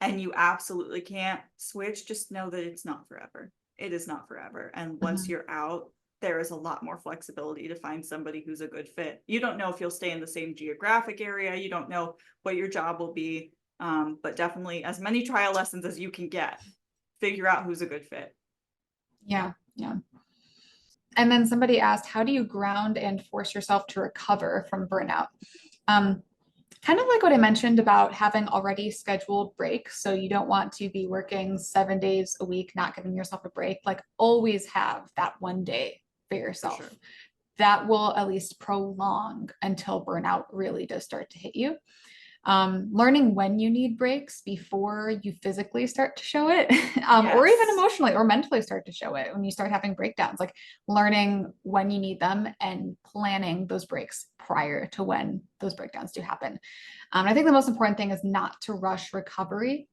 B: and you absolutely can't switch, just know that it's not forever. It is not forever. And once you're out, there is a lot more flexibility to find somebody who's a good fit. You don't know if you'll stay in the same geographic area. You don't know what your job will be. But definitely as many trial lessons as you can get, figure out who's a good fit.
A: Yeah. And then somebody asked, how do you ground and force yourself to recover from burnout? Kind of like what I mentioned about having already scheduled breaks. So you don't want to be working 7 days a week, not giving yourself a break. Like, always have that one day for yourself.
B: For sure.
A: That will at least prolong until burnout really does start to hit you. Learning when you need breaks before you physically start to show it, or even emotionally or mentally start to show it when you start having breakdowns, like learning when you need them and planning those breaks prior to when those breakdowns do happen. I think the most important thing is not to rush recovery.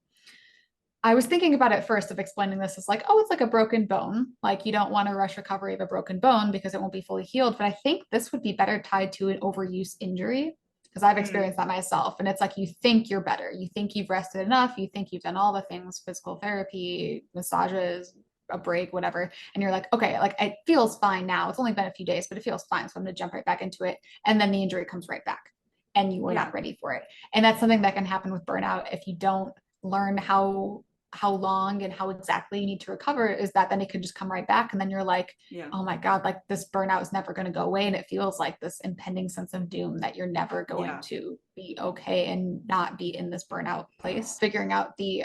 A: I was thinking about it first of explaining this as like, oh, it's like a broken bone. Like, you don't want to rush recovery of a broken bone because it won't be fully healed. But I think this would be better tied to an overuse injury, because I've experienced that myself. And it's like, you think you're better. You think you've rested enough. You think you've done all the things, physical therapy, massages, a break, whatever. And you're like, okay, like it feels fine now. It's only been a few days, but it feels fine. So I'm going to jump right back into it. And then the injury comes right back and you were not ready for it. And that's something that can happen with burnout if you don't learn how long and how exactly you need to recover, is that then it could just come right back. And then you're like, oh my God, like this burnout is never going to go away. And it feels like this impending sense of doom that you're never going to be okay and not be in this burnout place. Figuring out the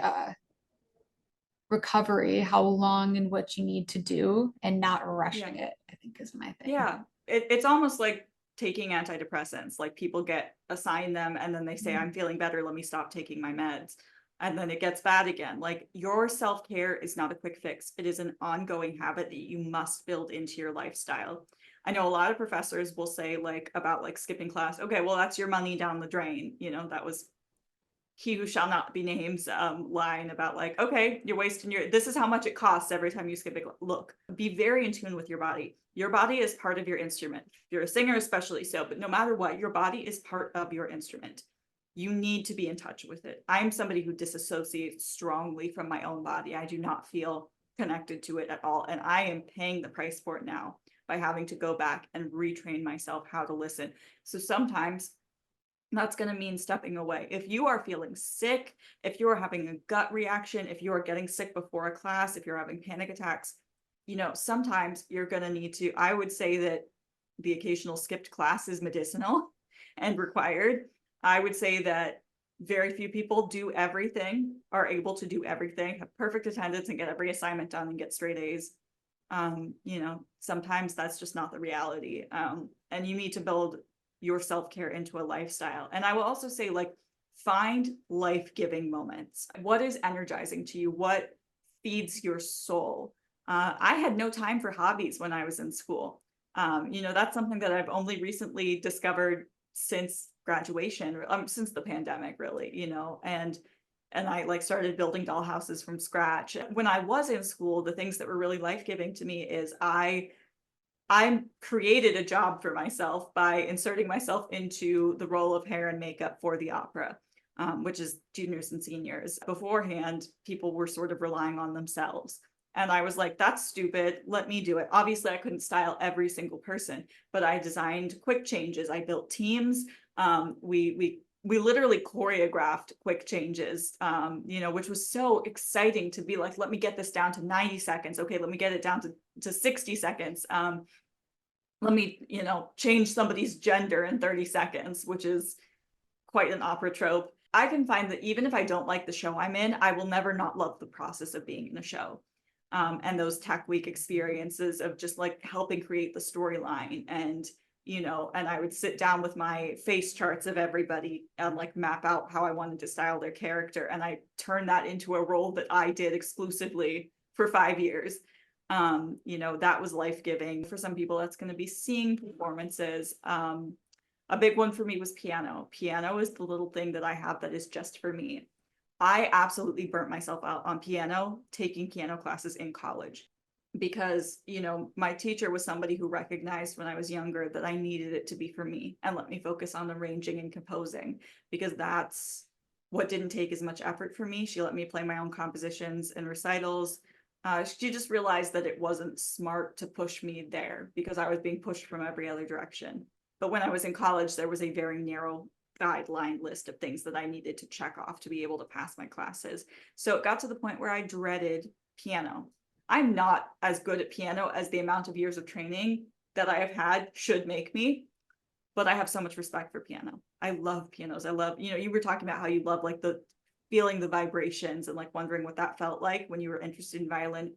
A: recovery, how long and what you need to do, and not rushing it, I think is my thing.
B: It's almost like taking antidepressants. Like, people get assigned them and then they say, I'm feeling better, let me stop taking my meds. And then it gets bad again. Like, your self-care is not a quick fix. It is an ongoing habit that you must build into your lifestyle. I know a lot of professors will say, like, about like skipping class, okay, well, that's your money down the drain. You know, that was he who shall not be named line about like, okay, you're wasting this is how much it costs every time you skip a look. Be very in tune with your body. Your body is part of your instrument. If you're a singer, especially so, but no matter what, your body is part of your instrument. You need to be in touch with it. I'm somebody who disassociates strongly from my own body. I do not feel connected to it at all. And I am paying the price for it now by having to go back and retrain myself how to listen. So sometimes that's going to mean stepping away. If you are feeling sick, if you're having a gut reaction, if you are getting sick before a class, if you're having panic attacks, you know, sometimes you're going to need to, I would say that the occasional skipped class is medicinal and required. I would say that very few people do everything, are able to do everything, have perfect attendance and get every assignment done and get straight A's. You know, sometimes that's just not the reality. And you need to build your self-care into a lifestyle. And I will also say, like, find life-giving moments. What is energizing to you? What feeds your soul? I had no time for hobbies when I was in school. That's something that I've only recently discovered since graduation, since the pandemic, really, and I like started building doll houses from scratch. When I was in school, the things that were really life-giving to me is I created a job for myself by inserting myself into the role of hair and makeup for the opera, which is juniors and seniors. Beforehand, people were sort of relying on themselves. And I was like, that's stupid. Let me do it. Obviously, I couldn't style every single person, but I designed quick changes. I built teams. We literally choreographed quick changes, which was so exciting to be like, let me get this down to 90 seconds. Okay, let me get it down to 60 seconds. Let me, change somebody's gender in 30 seconds, which is quite an opera trope. I can find that even if I don't like the show I'm in, I will never not love the process of being in a show. And those tech week experiences of just like helping create the storyline and I would sit down with my face charts of everybody and like map out how I wanted to style their character. And I turned that into a role that I did exclusively for 5 years. That was life-giving. For some people, that's going to be seeing performances. A big one for me was piano. Piano is the little thing that I have that is just for me. I absolutely burnt myself out on piano, taking piano classes in college. Because, my teacher was somebody who recognized when I was younger that I needed it to be for me and let me focus on arranging and composing, because that's what didn't take as much effort for me. She let me play my own compositions and recitals. She just realized that it wasn't smart to push me there because I was being pushed from every other direction. But when I was in college, there was a very narrow guideline list of things that I needed to check off to be able to pass my classes. So it got to the point where I dreaded piano. I'm not as good at piano as the amount of years of training that I have had should make me, but I have so much respect for piano. I love pianos. I love, you were talking about how you love like the feeling the vibrations and like wondering what that felt like when you were interested in violin.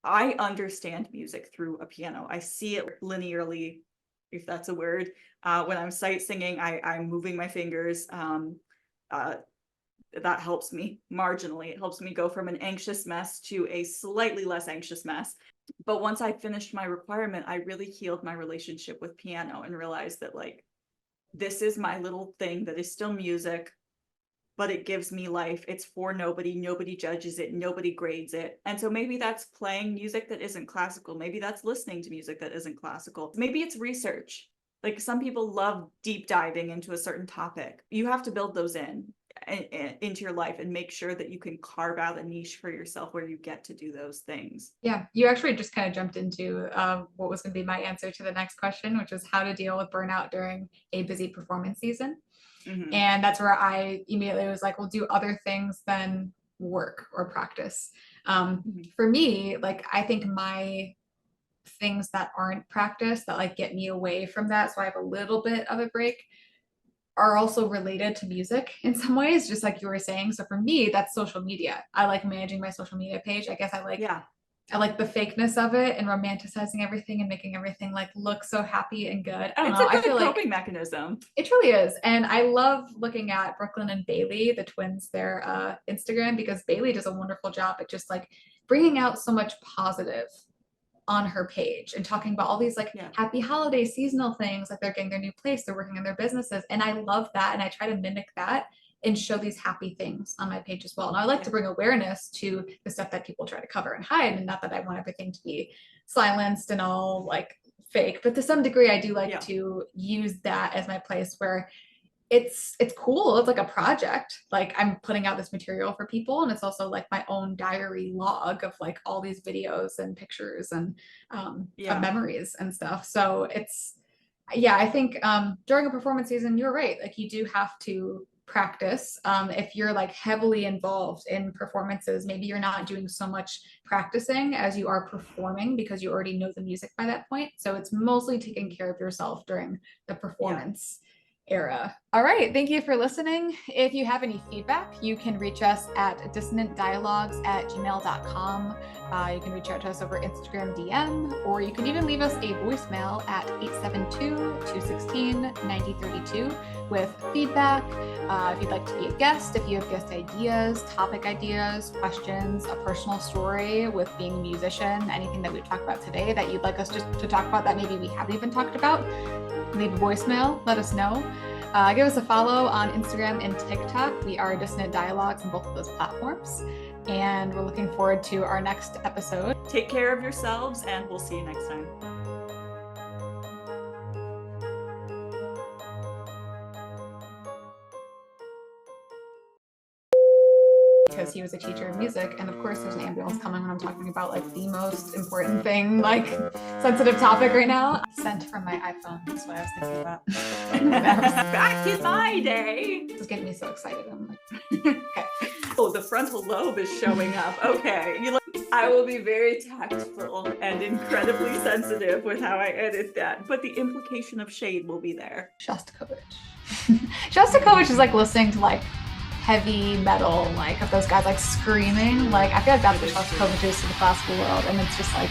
B: I understand music through a piano. I see it linearly, if that's a word. When I'm sight singing, I'm moving my fingers. That helps me marginally. It helps me go from an anxious mess to a slightly less anxious mess. But once I finished my requirement, I really healed my relationship with piano and realized that like, this is my little thing that is still music, but it gives me life. It's for nobody. Nobody judges it. Nobody grades it. And so maybe that's playing music that isn't classical. Maybe that's listening to music that isn't classical. Maybe it's research. Like some people love deep diving into a certain topic. You have to build those into your life and make sure that you can carve out a niche for yourself where you get to do those things.
A: Yeah, you actually just kind of jumped into what was going to be my answer to the next question, which is how to deal with burnout during a busy performance season. Mm-hmm. And that's where I immediately was like, well, do other things than work or practice. For me, like, I think my things that aren't practice that like get me away from that, so I have a little bit of a break, are also related to music in some ways, just like you were saying. So for me, that's social media. I like managing my social media page. I guess I like the fakeness of it and romanticizing everything and making everything like look so happy and good. I don't know.
B: It's a good coping mechanism.
A: It truly is. And I love looking at Brooklyn and Bailey, the twins, their Instagram, because Bailey does a wonderful job at just like bringing out so much positive on her page and talking about all these like happy holiday seasonal things, like they're getting their new place, they're working on their businesses. And I love that. And I try to mimic that and show these happy things on my page as well. And I like to bring awareness to the stuff that people try to cover and hide. And not that I want everything to be silenced and all like fake, but to some degree, I do like to use that as my place where it's cool. It's like a project. Like I'm putting out this material for people, and it's also like my own diary log of like all these videos and pictures and of memories and stuff. So it's, I think during a performance season, you're right. Like you do have to practice. If you're like heavily involved in performances, maybe you're not doing so much practicing as you are performing because you already know the music by that point. So it's mostly taking care of yourself during the performance era. All right. Thank you for listening. If you have any feedback, you can reach us at dissonantdialogues@gmail.com. You can reach out to us over Instagram DM, or you can even leave us a voicemail at 872-216-9032. with feedback. If you'd like to be a guest, if you have guest ideas, topic ideas, questions, a personal story with being a musician, anything that we've talked about today that you'd like us to talk about that maybe we haven't even talked about, leave a voicemail, let us know. Give us a follow on Instagram and TikTok. We are Dissonant Dialogues on both of those platforms. And we're looking forward to our next episode.
B: Take care of yourselves, and we'll see you next time.
A: Because he was a teacher of music, and of course there's an ambulance coming when I'm talking about like the most important thing, like sensitive topic right now. Sent from my iPhone, that's what I was thinking about.
B: Back in my day.
A: This is getting me so excited. I'm like, okay.
B: Oh, the frontal lobe is showing up. Okay. I will be very tactful and incredibly sensitive with how I edit that, but the implication of shade will be there.
A: Shostakovich. Shostakovich is like listening to like heavy metal, like of those guys like screaming. Like I feel like that's what Shostakovich is to the classical world, and it's just like.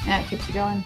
A: Yeah, it keeps you going.